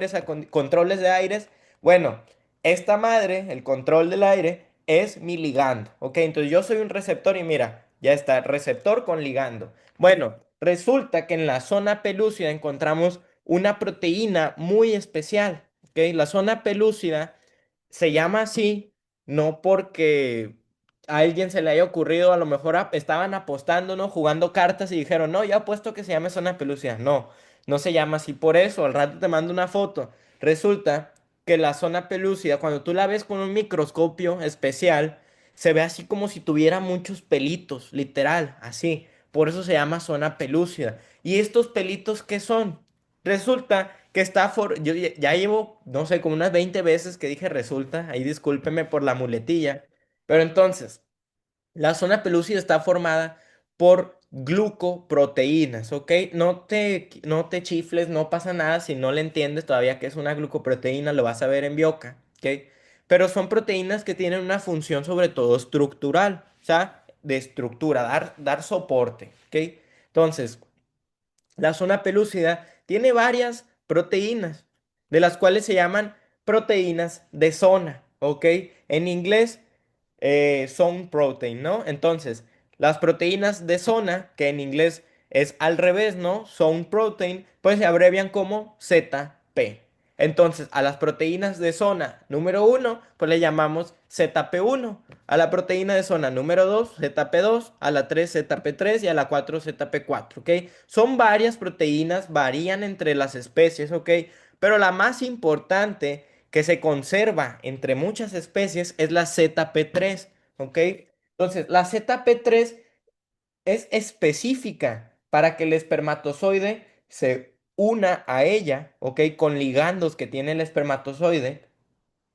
controles de aires, bueno, esta madre, el control del aire, es mi ligando, ¿ok? Entonces yo soy un receptor y mira, ya está, receptor con ligando. Bueno, resulta que en la zona pelúcida encontramos una proteína muy especial, ¿ok? La zona pelúcida se llama así, no porque a alguien se le haya ocurrido, a lo mejor estaban apostando, ¿no? Jugando cartas y dijeron, no, yo apuesto que se llame zona pelúcida. No, no se llama así por eso. Al rato te mando una foto. Resulta que la zona pelúcida, cuando tú la ves con un microscopio especial, se ve así como si tuviera muchos pelitos, literal, así. Por eso se llama zona pelúcida. ¿Y estos pelitos qué son? Resulta que yo ya llevo, no sé, como unas 20 veces que dije resulta, ahí discúlpeme por la muletilla, pero entonces, la zona pelúcida está formada por glucoproteínas, ¿ok? No te chifles, no pasa nada si no le entiendes todavía qué es una glucoproteína, lo vas a ver en bioca, ¿ok? Pero son proteínas que tienen una función sobre todo estructural, o sea, de estructura, dar soporte, ¿ok? Entonces, la zona pelúcida tiene varias proteínas, de las cuales se llaman proteínas de zona, ¿ok? En inglés zone protein, ¿no? Entonces, las proteínas de zona, que en inglés es al revés, ¿no? Zone protein, pues se abrevian como ZP. Entonces, a las proteínas de zona número uno, pues le llamamos ZP1. A la proteína de zona número 2, ZP2. A la 3, ZP3. Y a la 4, ZP4. ¿Ok? Son varias proteínas, varían entre las especies, ¿ok? Pero la más importante que se conserva entre muchas especies es la ZP3, ¿ok? Entonces, la ZP3 es específica para que el espermatozoide se una a ella, ¿ok? Con ligandos que tiene el espermatozoide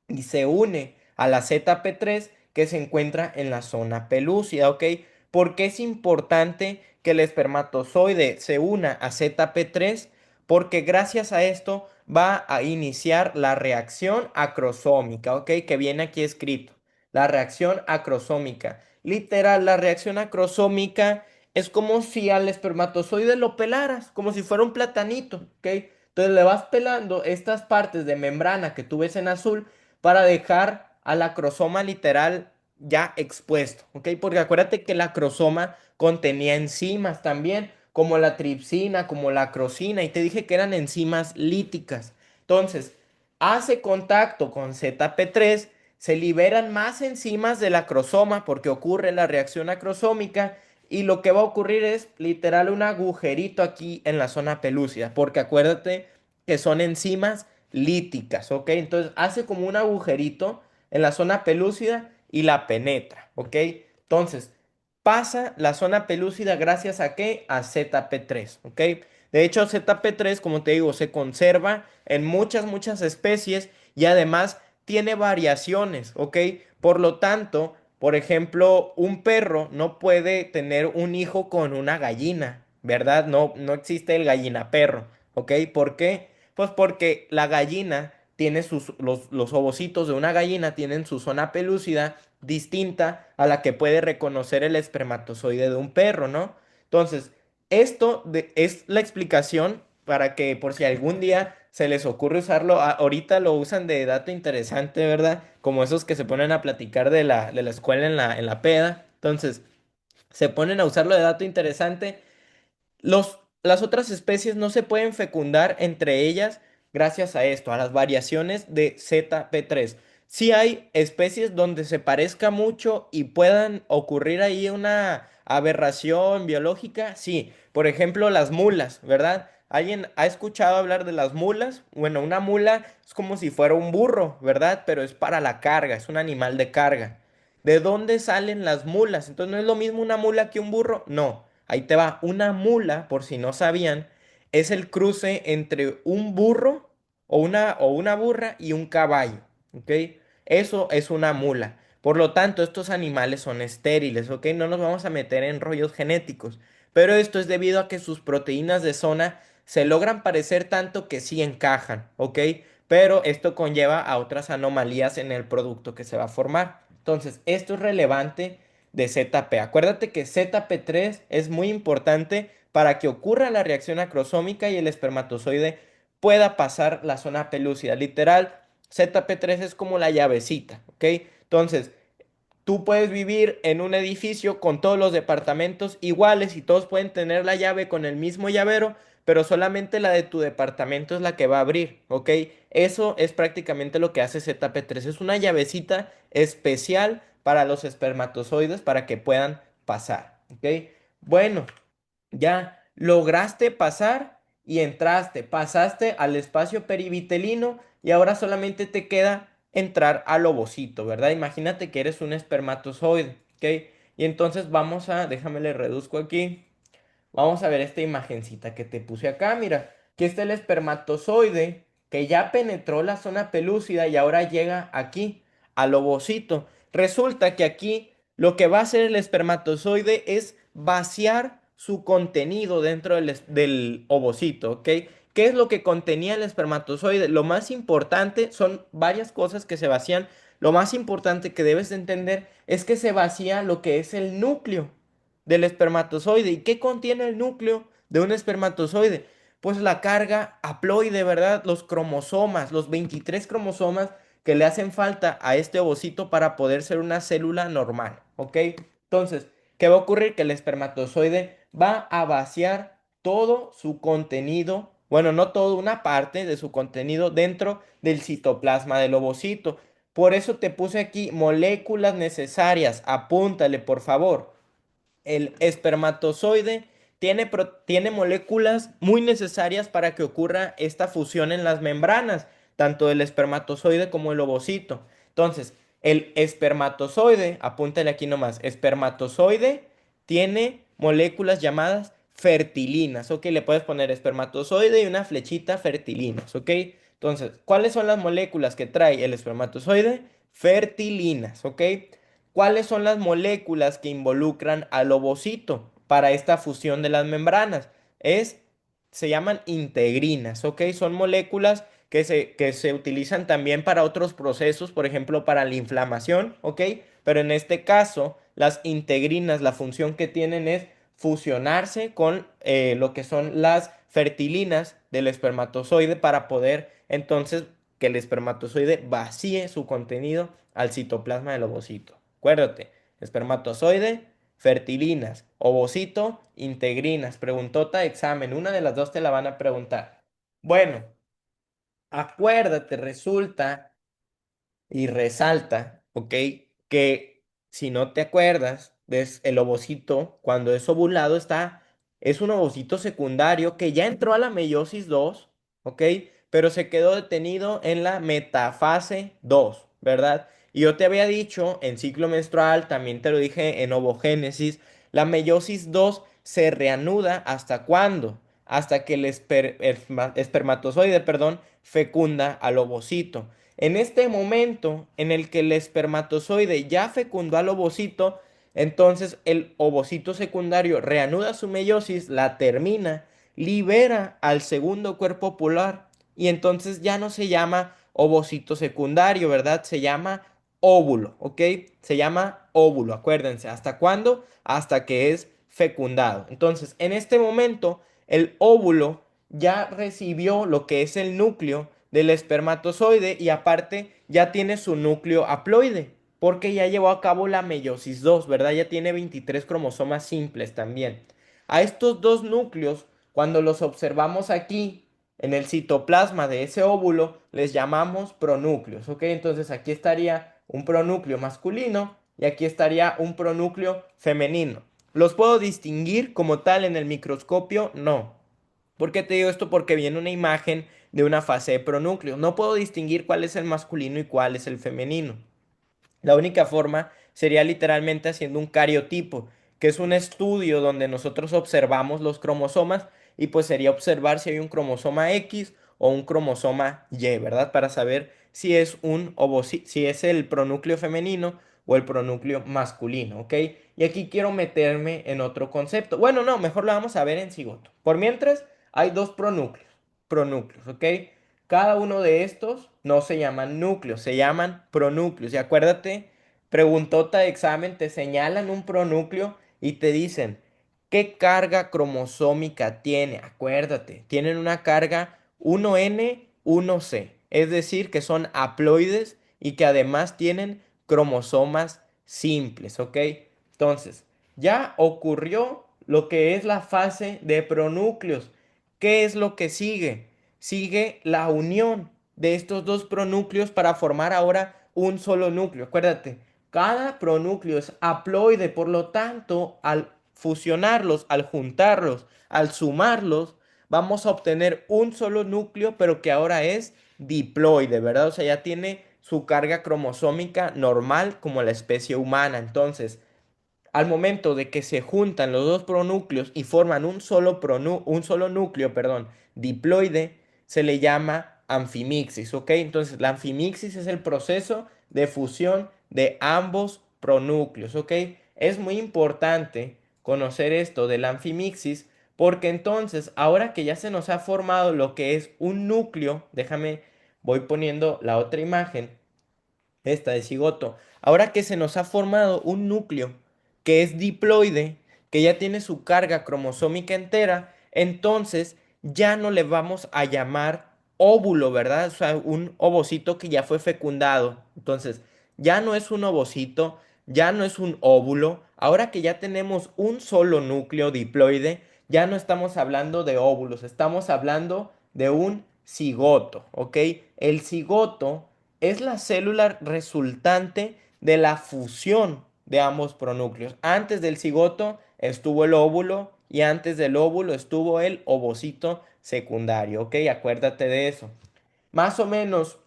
y se une a la ZP3 que se encuentra en la zona pelúcida, ¿ok? ¿Por qué es importante que el espermatozoide se una a ZP3? Porque gracias a esto va a iniciar la reacción acrosómica, ¿ok? Que viene aquí escrito. La reacción acrosómica. Literal, la reacción acrosómica es como si al espermatozoide lo pelaras, como si fuera un platanito, ¿ok? Entonces le vas pelando estas partes de membrana que tú ves en azul para dejar al acrosoma literal ya expuesto, ¿ok? Porque acuérdate que el acrosoma contenía enzimas también, como la tripsina, como la acrosina, y te dije que eran enzimas líticas. Entonces, hace contacto con ZP3, se liberan más enzimas del acrosoma porque ocurre la reacción acrosómica y lo que va a ocurrir es literal un agujerito aquí en la zona pelúcida, porque acuérdate que son enzimas líticas, ¿ok? Entonces hace como un agujerito en la zona pelúcida y la penetra, ¿ok? Entonces pasa la zona pelúcida gracias a qué? A ZP3, ¿ok? De hecho, ZP3, como te digo, se conserva en muchas especies y además tiene variaciones, ¿ok? Por lo tanto, por ejemplo, un perro no puede tener un hijo con una gallina, ¿verdad? No existe el gallina perro, ¿ok? ¿Por qué? Pues porque la gallina tiene los ovocitos de una gallina tienen su zona pelúcida distinta a la que puede reconocer el espermatozoide de un perro, ¿no? Entonces, es la explicación para que por si algún día se les ocurre usarlo, ahorita lo usan de dato interesante, ¿verdad? Como esos que se ponen a platicar de la escuela en la peda. Entonces, se ponen a usarlo de dato interesante las otras especies no se pueden fecundar entre ellas gracias a esto, a las variaciones de ZP3. Sí hay especies donde se parezca mucho y puedan ocurrir ahí una aberración biológica, sí. Por ejemplo, las mulas, ¿verdad? ¿Alguien ha escuchado hablar de las mulas? Bueno, una mula es como si fuera un burro, ¿verdad? Pero es para la carga, es un animal de carga. ¿De dónde salen las mulas? Entonces, ¿no es lo mismo una mula que un burro? No. Ahí te va. Una mula, por si no sabían, es el cruce entre un burro. o una burra y un caballo, ¿ok? Eso es una mula. Por lo tanto, estos animales son estériles, ¿ok? No nos vamos a meter en rollos genéticos, pero esto es debido a que sus proteínas de zona se logran parecer tanto que sí encajan, ¿ok? Pero esto conlleva a otras anomalías en el producto que se va a formar. Entonces, esto es relevante de ZP. Acuérdate que ZP3 es muy importante para que ocurra la reacción acrosómica y el espermatozoide pueda pasar la zona pelúcida. Literal, ZP3 es como la llavecita, ¿ok? Entonces, tú puedes vivir en un edificio con todos los departamentos iguales y todos pueden tener la llave con el mismo llavero, pero solamente la de tu departamento es la que va a abrir, ¿ok? Eso es prácticamente lo que hace ZP3. Es una llavecita especial para los espermatozoides para que puedan pasar, ¿ok? Bueno, ya lograste pasar y entraste, pasaste al espacio perivitelino y ahora solamente te queda entrar al ovocito, ¿verdad? Imagínate que eres un espermatozoide, ¿ok? Y entonces déjame le reduzco aquí. Vamos a ver esta imagencita que te puse acá. Mira, aquí está el espermatozoide que ya penetró la zona pelúcida y ahora llega aquí, al ovocito. Resulta que aquí lo que va a hacer el espermatozoide es vaciar su contenido dentro del ovocito, ¿ok? ¿Qué es lo que contenía el espermatozoide? Lo más importante son varias cosas que se vacían. Lo más importante que debes de entender es que se vacía lo que es el núcleo del espermatozoide. ¿Y qué contiene el núcleo de un espermatozoide? Pues la carga haploide, ¿verdad? Los cromosomas, los 23 cromosomas que le hacen falta a este ovocito para poder ser una célula normal, ¿ok? Entonces, ¿qué va a ocurrir? Que el espermatozoide va a vaciar todo su contenido, bueno, no todo, una parte de su contenido dentro del citoplasma del ovocito. Por eso te puse aquí moléculas necesarias. Apúntale, por favor. El espermatozoide tiene moléculas muy necesarias para que ocurra esta fusión en las membranas, tanto del espermatozoide como el ovocito. Entonces, el espermatozoide, apúntale aquí nomás, espermatozoide tiene moléculas llamadas fertilinas, ¿ok? Le puedes poner espermatozoide y una flechita fertilinas, ¿ok? Entonces, ¿cuáles son las moléculas que trae el espermatozoide? Fertilinas, ¿ok? ¿Cuáles son las moléculas que involucran al ovocito para esta fusión de las membranas? Es, Se llaman integrinas, ¿ok? Son moléculas que se utilizan también para otros procesos, por ejemplo, para la inflamación, ¿ok? Pero en este caso, las integrinas, la función que tienen es fusionarse con lo que son las fertilinas del espermatozoide para poder entonces que el espermatozoide vacíe su contenido al citoplasma del ovocito. Acuérdate, espermatozoide, fertilinas, ovocito, integrinas. Preguntota, examen. Una de las dos te la van a preguntar. Bueno, acuérdate, resulta y resalta, ¿ok? Que si no te acuerdas, ves el ovocito, cuando es ovulado, es un ovocito secundario que ya entró a la meiosis 2, ¿ok? Pero se quedó detenido en la metafase 2, ¿verdad? Y yo te había dicho en ciclo menstrual, también te lo dije en ovogénesis, la meiosis 2 se reanuda ¿hasta cuándo? Hasta que espermatozoide, perdón, fecunda al ovocito. En este momento en el que el espermatozoide ya fecundó al ovocito, entonces el ovocito secundario reanuda su meiosis, la termina, libera al segundo cuerpo polar y entonces ya no se llama ovocito secundario, ¿verdad? Se llama óvulo, ¿ok? Se llama óvulo, acuérdense. ¿Hasta cuándo? Hasta que es fecundado. Entonces, en este momento, el óvulo ya recibió lo que es el núcleo del espermatozoide y aparte ya tiene su núcleo haploide, porque ya llevó a cabo la meiosis 2, ¿verdad? Ya tiene 23 cromosomas simples también. A estos dos núcleos, cuando los observamos aquí en el citoplasma de ese óvulo, les llamamos pronúcleos, ¿ok? Entonces aquí estaría un pronúcleo masculino y aquí estaría un pronúcleo femenino. ¿Los puedo distinguir como tal en el microscopio? No. ¿Por qué te digo esto? Porque viene una imagen de una fase de pronúcleo. No puedo distinguir cuál es el masculino y cuál es el femenino. La única forma sería literalmente haciendo un cariotipo, que es un estudio donde nosotros observamos los cromosomas y pues sería observar si hay un cromosoma X o un cromosoma Y, ¿verdad? Para saber si es si es el pronúcleo femenino o el pronúcleo masculino, ¿ok? Y aquí quiero meterme en otro concepto. Bueno, no, mejor lo vamos a ver en cigoto. Por mientras, hay dos pronúcleos, ¿ok? Cada uno de estos no se llaman núcleos, se llaman pronúcleos. Y acuérdate, preguntota de examen, te señalan un pronúcleo y te dicen, ¿qué carga cromosómica tiene? Acuérdate, tienen una carga 1N, 1C, es decir, que son haploides y que además tienen cromosomas simples, ¿ok? Entonces, ya ocurrió lo que es la fase de pronúcleos. ¿Qué es lo que sigue? Sigue la unión de estos dos pronúcleos para formar ahora un solo núcleo. Acuérdate, cada pronúcleo es haploide, por lo tanto, al fusionarlos, al juntarlos, al sumarlos, vamos a obtener un solo núcleo, pero que ahora es diploide, ¿verdad? O sea, ya tiene su carga cromosómica normal como la especie humana. Entonces, al momento de que se juntan los dos pronúcleos y forman un solo núcleo, perdón, diploide, se le llama anfimixis, ¿ok? Entonces, la anfimixis es el proceso de fusión de ambos pronúcleos, ¿ok? Es muy importante conocer esto de la anfimixis porque entonces, ahora que ya se nos ha formado lo que es un núcleo, voy poniendo la otra imagen esta de cigoto. Ahora que se nos ha formado un núcleo que es diploide, que ya tiene su carga cromosómica entera, entonces ya no le vamos a llamar óvulo, ¿verdad? O sea, un ovocito que ya fue fecundado. Entonces, ya no es un ovocito, ya no es un óvulo. Ahora que ya tenemos un solo núcleo diploide, ya no estamos hablando de óvulos, estamos hablando de un cigoto, ¿ok? El cigoto es la célula resultante de la fusión de ambos pronúcleos. Antes del cigoto estuvo el óvulo y antes del óvulo estuvo el ovocito secundario, ¿ok? Acuérdate de eso. Más o menos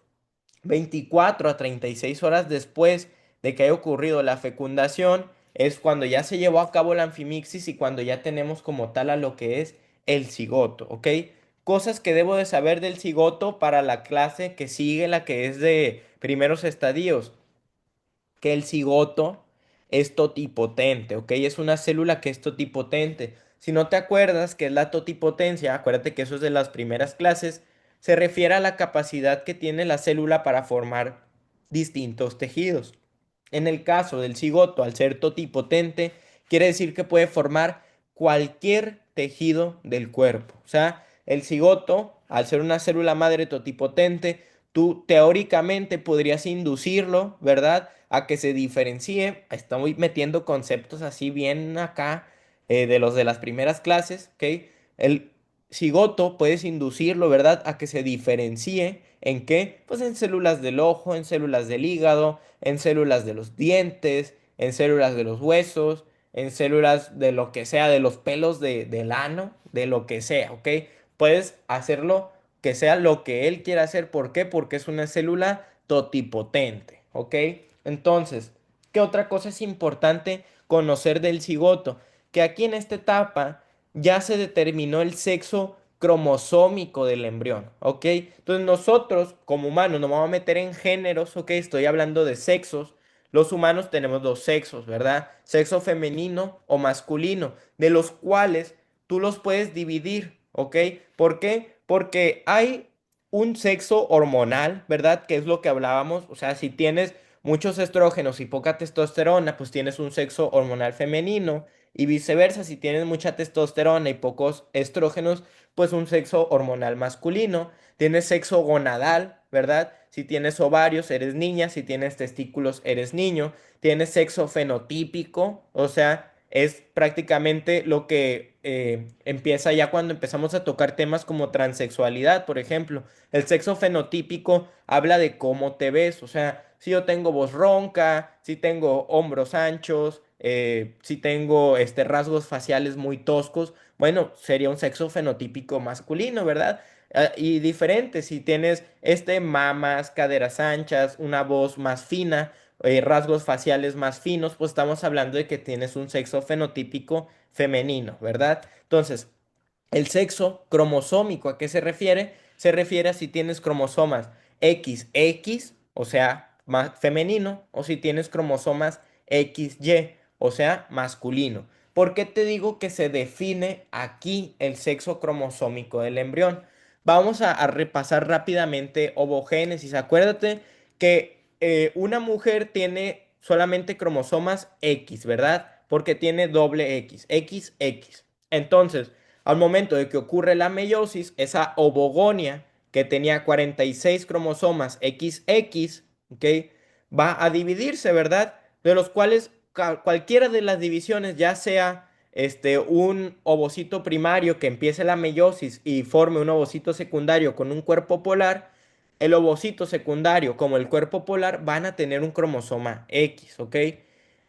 24 a 36 horas después de que haya ocurrido la fecundación es cuando ya se llevó a cabo la anfimixis y cuando ya tenemos como tal a lo que es el cigoto, ¿ok? Cosas que debo de saber del cigoto para la clase que sigue, la que es de primeros estadios, que el cigoto es totipotente, ¿ok? Es una célula que es totipotente. Si no te acuerdas qué es la totipotencia, acuérdate que eso es de las primeras clases, se refiere a la capacidad que tiene la célula para formar distintos tejidos. En el caso del cigoto, al ser totipotente, quiere decir que puede formar cualquier tejido del cuerpo. O sea, el cigoto, al ser una célula madre totipotente, tú teóricamente podrías inducirlo, ¿verdad? A que se diferencie. Estoy metiendo conceptos así bien acá de los de las primeras clases, ¿ok? El cigoto puedes inducirlo, ¿verdad? A que se diferencie. ¿En qué? Pues en células del ojo, en células del hígado, en células de los dientes, en células de los huesos, en células de lo que sea, de los pelos del ano, de lo que sea, ¿ok? Puedes hacerlo que sea lo que él quiera hacer. ¿Por qué? Porque es una célula totipotente, ¿ok? Entonces, ¿qué otra cosa es importante conocer del cigoto? Que aquí en esta etapa ya se determinó el sexo cromosómico del embrión, ¿ok? Entonces nosotros como humanos nos vamos a meter en géneros, ¿ok? Estoy hablando de sexos. Los humanos tenemos dos sexos, ¿verdad? Sexo femenino o masculino, de los cuales tú los puedes dividir, ¿ok? ¿Por qué? Porque hay un sexo hormonal, ¿verdad? Que es lo que hablábamos, o sea, si tienes muchos estrógenos y poca testosterona, pues tienes un sexo hormonal femenino y viceversa, si tienes mucha testosterona y pocos estrógenos, pues un sexo hormonal masculino. Tienes sexo gonadal, ¿verdad? Si tienes ovarios, eres niña, si tienes testículos, eres niño. Tienes sexo fenotípico, o sea, es prácticamente lo que empieza ya cuando empezamos a tocar temas como transexualidad, por ejemplo. El sexo fenotípico habla de cómo te ves, o sea, si yo tengo voz ronca, si tengo hombros anchos, si tengo rasgos faciales muy toscos, bueno, sería un sexo fenotípico masculino, ¿verdad? Y diferente, si tienes mamas, caderas anchas, una voz más fina, rasgos faciales más finos, pues estamos hablando de que tienes un sexo fenotípico femenino, ¿verdad? Entonces, el sexo cromosómico, ¿a qué se refiere? se refiere a si tienes cromosomas XX, o sea, más femenino, o si tienes cromosomas XY, o sea, masculino. ¿Por qué te digo que se define aquí el sexo cromosómico del embrión? Vamos a repasar rápidamente ovogénesis. Acuérdate que una mujer tiene solamente cromosomas X, ¿verdad? Porque tiene doble X, XX. Entonces, al momento de que ocurre la meiosis, esa ovogonia que tenía 46 cromosomas XX, ¿ok? Va a dividirse, ¿verdad? De los cuales cualquiera de las divisiones, ya sea un ovocito primario que empiece la meiosis y forme un ovocito secundario con un cuerpo polar, el ovocito secundario como el cuerpo polar van a tener un cromosoma X, ¿ok?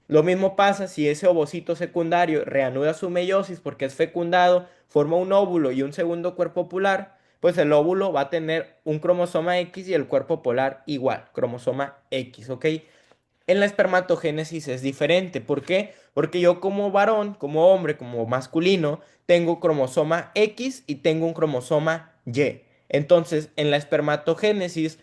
Lo mismo pasa si ese ovocito secundario reanuda su meiosis porque es fecundado, forma un óvulo y un segundo cuerpo polar, pues el óvulo va a tener un cromosoma X y el cuerpo polar igual, cromosoma X, ¿ok? En la espermatogénesis es diferente. ¿Por qué? Porque yo como varón, como hombre, como masculino, tengo cromosoma X y tengo un cromosoma Y. Entonces, en la espermatogénesis,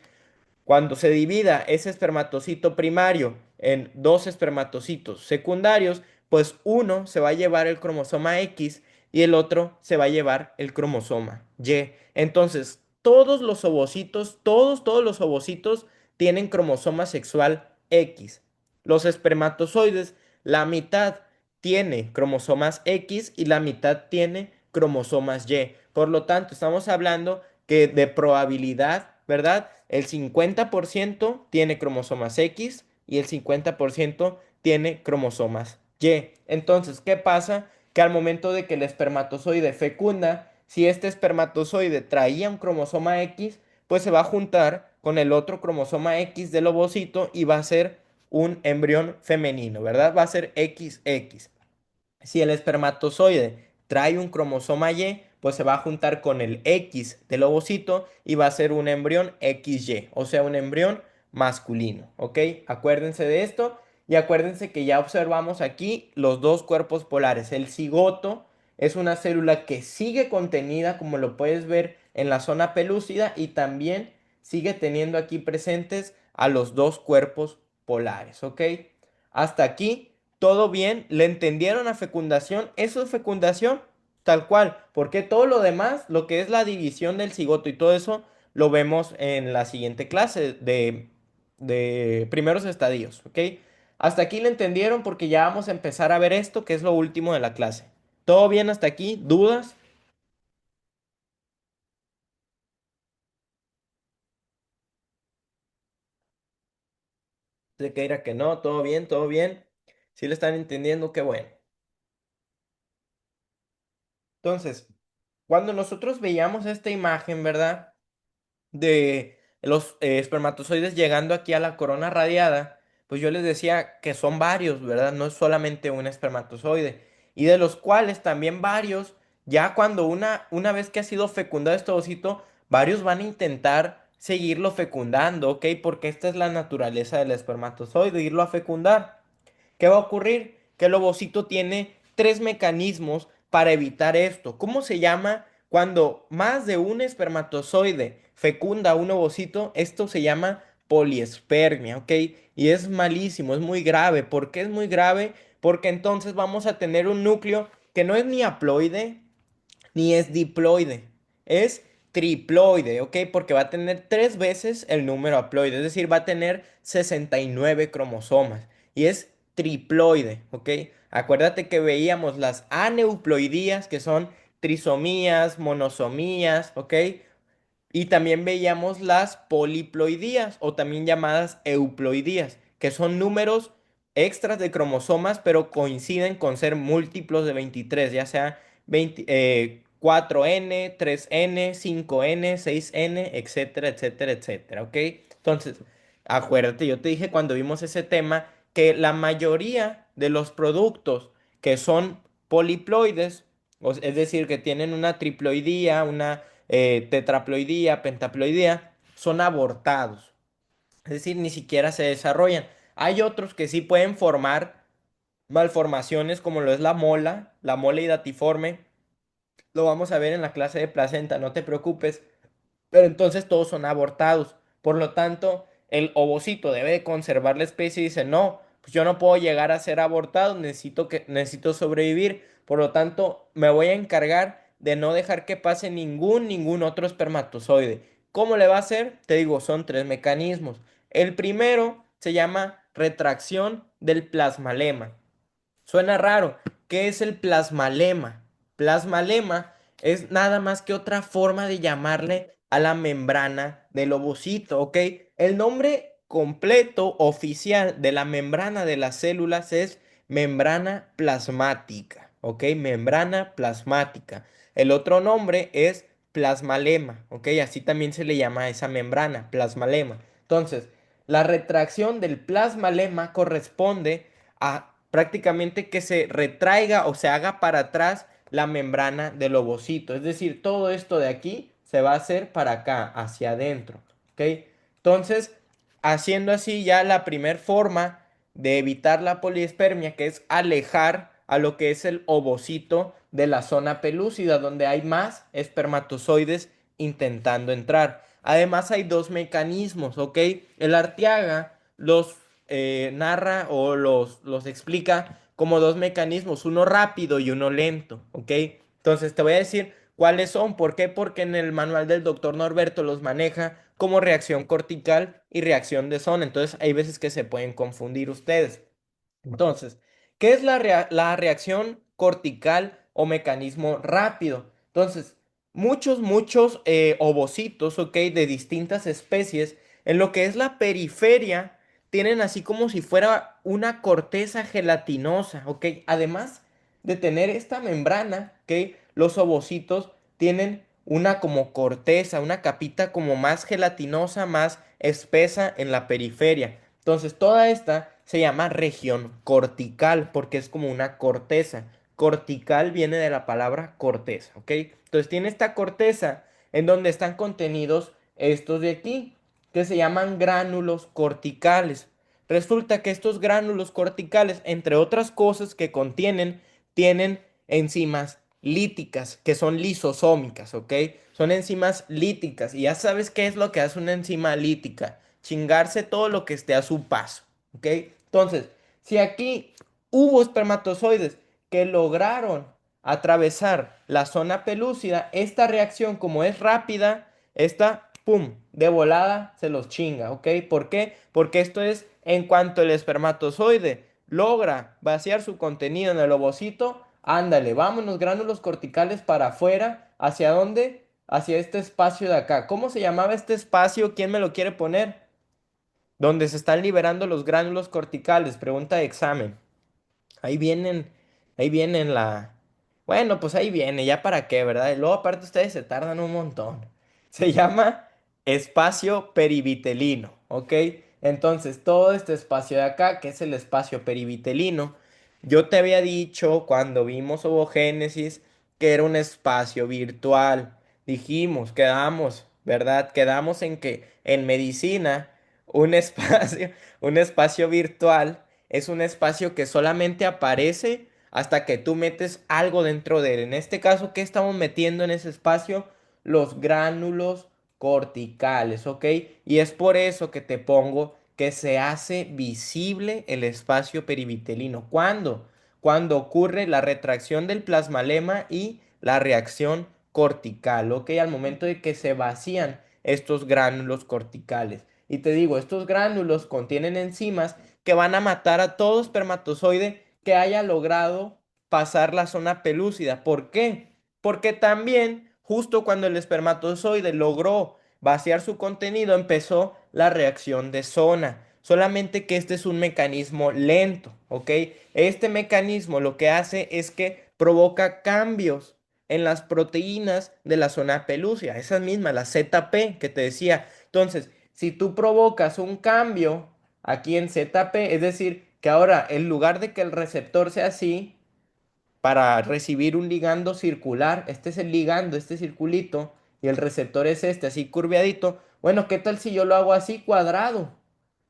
cuando se divida ese espermatocito primario en dos espermatocitos secundarios, pues uno se va a llevar el cromosoma X y el otro se va a llevar el cromosoma Y. Entonces, todos los ovocitos, todos los ovocitos tienen cromosoma sexual X. Los espermatozoides, la mitad tiene cromosomas X y la mitad tiene cromosomas Y. Por lo tanto, estamos hablando que de probabilidad, ¿verdad? El 50% tiene cromosomas X y el 50% tiene cromosomas Y. Entonces, ¿qué pasa? Que al momento de que el espermatozoide fecunda, si este espermatozoide traía un cromosoma X, pues se va a juntar con el otro cromosoma X del ovocito y va a ser un embrión femenino, ¿verdad? Va a ser XX. Si el espermatozoide trae un cromosoma Y, pues se va a juntar con el X del ovocito y va a ser un embrión XY, o sea, un embrión masculino, ¿ok? Acuérdense de esto y acuérdense que ya observamos aquí los dos cuerpos polares. El cigoto es una célula que sigue contenida, como lo puedes ver en la zona pelúcida, y también sigue teniendo aquí presentes a los dos cuerpos polares, ¿ok? Hasta aquí, todo bien. ¿Le entendieron a fecundación? Eso es fecundación, tal cual. Porque todo lo demás, lo que es la división del cigoto y todo eso, lo vemos en la siguiente clase de primeros estadios, ¿ok? Hasta aquí le entendieron porque ya vamos a empezar a ver esto, que es lo último de la clase. ¿Todo bien hasta aquí? ¿Dudas? De que era que no, todo bien, todo bien. Si le están entendiendo, qué bueno. Entonces, cuando nosotros veíamos esta imagen, ¿verdad? De los espermatozoides llegando aquí a la corona radiada, pues yo les decía que son varios, ¿verdad? No es solamente un espermatozoide. Y de los cuales también varios, ya cuando una vez que ha sido fecundado este ovocito, varios van a intentar seguirlo fecundando, ¿ok? Porque esta es la naturaleza del espermatozoide, irlo a fecundar. ¿Qué va a ocurrir? Que el ovocito tiene tres mecanismos para evitar esto. ¿Cómo se llama cuando más de un espermatozoide fecunda un ovocito? Esto se llama poliespermia, ¿ok? Y es malísimo, es muy grave. ¿Por qué es muy grave? Porque entonces vamos a tener un núcleo que no es ni haploide, ni es diploide, es triploide, ¿ok? Porque va a tener tres veces el número haploide, es decir, va a tener 69 cromosomas y es triploide, ¿ok? Acuérdate que veíamos las aneuploidías, que son trisomías, monosomías, ¿ok? Y también veíamos las poliploidías o también llamadas euploidías, que son números extras de cromosomas, pero coinciden con ser múltiplos de 23, ya sea 4N, 3N, 5N, 6N, etcétera, etcétera, etcétera, ¿ok? Entonces, acuérdate, yo te dije cuando vimos ese tema que la mayoría de los productos que son poliploides, es decir, que tienen una triploidía, una tetraploidía, pentaploidía, son abortados. Es decir, ni siquiera se desarrollan. Hay otros que sí pueden formar malformaciones como lo es la mola hidatiforme. Lo vamos a ver en la clase de placenta, no te preocupes. pero entonces todos son abortados. Por lo tanto, el ovocito debe de conservar la especie y dice, no, pues yo no puedo llegar a ser abortado, necesito sobrevivir. Por lo tanto, me voy a encargar de no dejar que pase ningún otro espermatozoide. ¿Cómo le va a hacer? Te digo, son tres mecanismos. El primero se llama retracción del plasmalema. Suena raro. ¿Qué es el plasmalema? Plasmalema es nada más que otra forma de llamarle a la membrana del ovocito, ¿ok? El nombre completo oficial de la membrana de las células es membrana plasmática, ¿ok? Membrana plasmática. El otro nombre es plasmalema, ¿ok? Así también se le llama a esa membrana, plasmalema. Entonces, la retracción del plasmalema corresponde a prácticamente que se retraiga o se haga para atrás la membrana del ovocito. Es decir, todo esto de aquí se va a hacer para acá, hacia adentro. ¿Ok? Entonces, haciendo así ya la primer forma de evitar la poliespermia, que es alejar a lo que es el ovocito de la zona pelúcida, donde hay más espermatozoides intentando entrar. Además, hay dos mecanismos, ¿ok? El Arteaga los narra o los explica como dos mecanismos, uno rápido y uno lento, ¿ok? Entonces te voy a decir cuáles son. ¿Por qué? Porque en el manual del doctor Norberto los maneja como reacción cortical y reacción de zona. Entonces hay veces que se pueden confundir ustedes. Entonces, ¿qué es la reacción cortical o mecanismo rápido? Entonces, muchos ovocitos, ¿ok? De distintas especies, en lo que es la periferia, tienen así como si fuera una corteza gelatinosa, ¿ok? Además de tener esta membrana, ¿ok? Los ovocitos tienen una como corteza, una capita como más gelatinosa, más espesa en la periferia. Entonces, toda esta se llama región cortical porque es como una corteza. Cortical viene de la palabra corteza, ¿ok? Entonces, tiene esta corteza en donde están contenidos estos de aquí, que se llaman gránulos corticales. Resulta que estos gránulos corticales, entre otras cosas que contienen, tienen enzimas líticas, que son lisosómicas, ¿ok? Son enzimas líticas. Y ya sabes qué es lo que hace una enzima lítica. Chingarse todo lo que esté a su paso, ¿ok? Entonces, si aquí hubo espermatozoides que lograron atravesar la zona pelúcida, esta reacción, como es rápida, esta, pum, de volada se los chinga, ¿ok? ¿Por qué? Porque esto es en cuanto el espermatozoide logra vaciar su contenido en el ovocito, ándale, vámonos gránulos corticales para afuera. ¿Hacia dónde? Hacia este espacio de acá. ¿Cómo se llamaba este espacio? ¿Quién me lo quiere poner? Donde se están liberando los gránulos corticales. Pregunta de examen. Ahí vienen, ahí vienen la... Bueno, pues ahí viene, ya para qué, ¿verdad? Y luego aparte ustedes se tardan un montón. Se llama espacio perivitelino, ¿ok? Entonces, todo este espacio de acá, que es el espacio perivitelino, yo te había dicho cuando vimos ovogénesis que era un espacio virtual. Dijimos, quedamos, ¿verdad? Quedamos en que en medicina un espacio, un espacio virtual es un espacio que solamente aparece hasta que tú metes algo dentro de él. En este caso, ¿qué estamos metiendo en ese espacio? Los gránulos corticales, ¿ok? Y es por eso que te pongo que se hace visible el espacio perivitelino. ¿Cuándo? Cuando ocurre la retracción del plasmalema y la reacción cortical, ¿ok? Al momento de que se vacían estos gránulos corticales. Y te digo, estos gránulos contienen enzimas que van a matar a todo espermatozoide que haya logrado pasar la zona pelúcida. ¿Por qué? Porque también, justo cuando el espermatozoide logró vaciar su contenido, empezó la reacción de zona. Solamente que este es un mecanismo lento, ¿ok? Este mecanismo lo que hace es que provoca cambios en las proteínas de la zona pelúcida, esas mismas, la ZP que te decía. Entonces, si tú provocas un cambio aquí en ZP, es decir, que ahora en lugar de que el receptor sea así, para recibir un ligando circular, este es el ligando, este circulito, y el receptor es este, así curviadito, bueno, ¿qué tal si yo lo hago así cuadrado?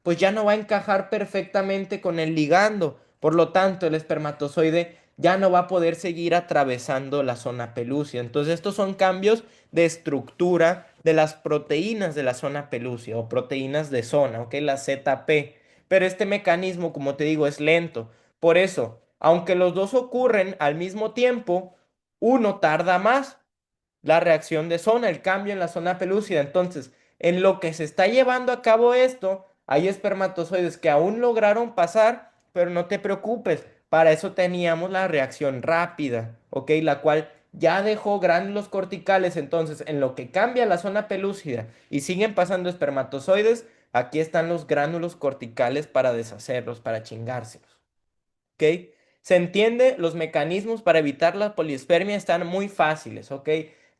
Pues ya no va a encajar perfectamente con el ligando, por lo tanto el espermatozoide ya no va a poder seguir atravesando la zona pelúcida. Entonces estos son cambios de estructura de las proteínas de la zona pelúcida o proteínas de zona, ¿ok? La ZP. Pero este mecanismo, como te digo, es lento. Por eso, aunque los dos ocurren al mismo tiempo, uno tarda más la reacción de zona, el cambio en la zona pelúcida. Entonces, en lo que se está llevando a cabo esto, hay espermatozoides que aún lograron pasar, pero no te preocupes, para eso teníamos la reacción rápida, ¿ok? La cual ya dejó gránulos corticales. Entonces, en lo que cambia la zona pelúcida y siguen pasando espermatozoides, aquí están los gránulos corticales para deshacerlos, para chingárselos. ¿Ok? Se entiende, los mecanismos para evitar la poliespermia están muy fáciles, ¿ok?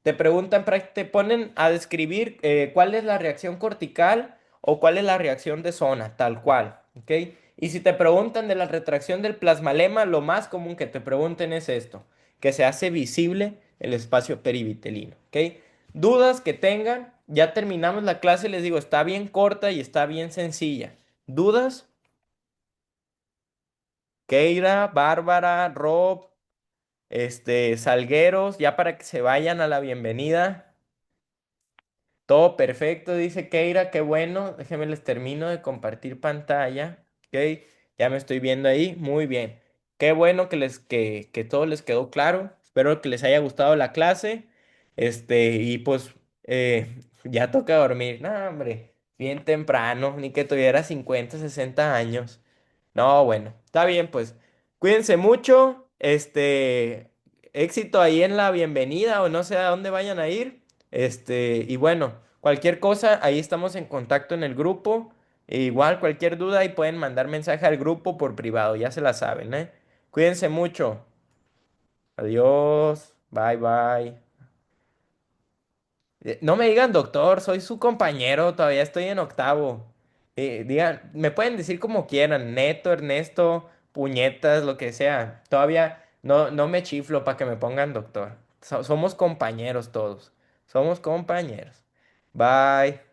Te preguntan, te ponen a describir cuál es la reacción cortical o cuál es la reacción de zona, tal cual, ¿ok? Y si te preguntan de la retracción del plasmalema, lo más común que te pregunten es esto, que se hace visible el espacio perivitelino, ¿ok? Dudas que tengan, ya terminamos la clase, les digo, está bien corta y está bien sencilla. ¿Dudas? Keira, Bárbara, Rob, Salgueros, ya para que se vayan a la bienvenida. Todo perfecto, dice Keira, qué bueno. Déjenme les termino de compartir pantalla. Ok, ya me estoy viendo ahí. Muy bien. Qué bueno que todo les quedó claro. Espero que les haya gustado la clase. Y pues ya toca dormir. No, hombre, bien temprano, ni que tuviera 50, 60 años. No, bueno, está bien, pues. Cuídense mucho. Éxito ahí en la bienvenida o no sé a dónde vayan a ir. Y bueno, cualquier cosa, ahí estamos en contacto en el grupo. E igual, cualquier duda, ahí pueden mandar mensaje al grupo por privado, ya se la saben, ¿eh? Cuídense mucho. Adiós. Bye, bye. No me digan doctor, soy su compañero, todavía estoy en octavo. Digan, me pueden decir como quieran, Neto, Ernesto, puñetas, lo que sea. Todavía no me chiflo para que me pongan doctor. Somos compañeros todos. Somos compañeros. Bye.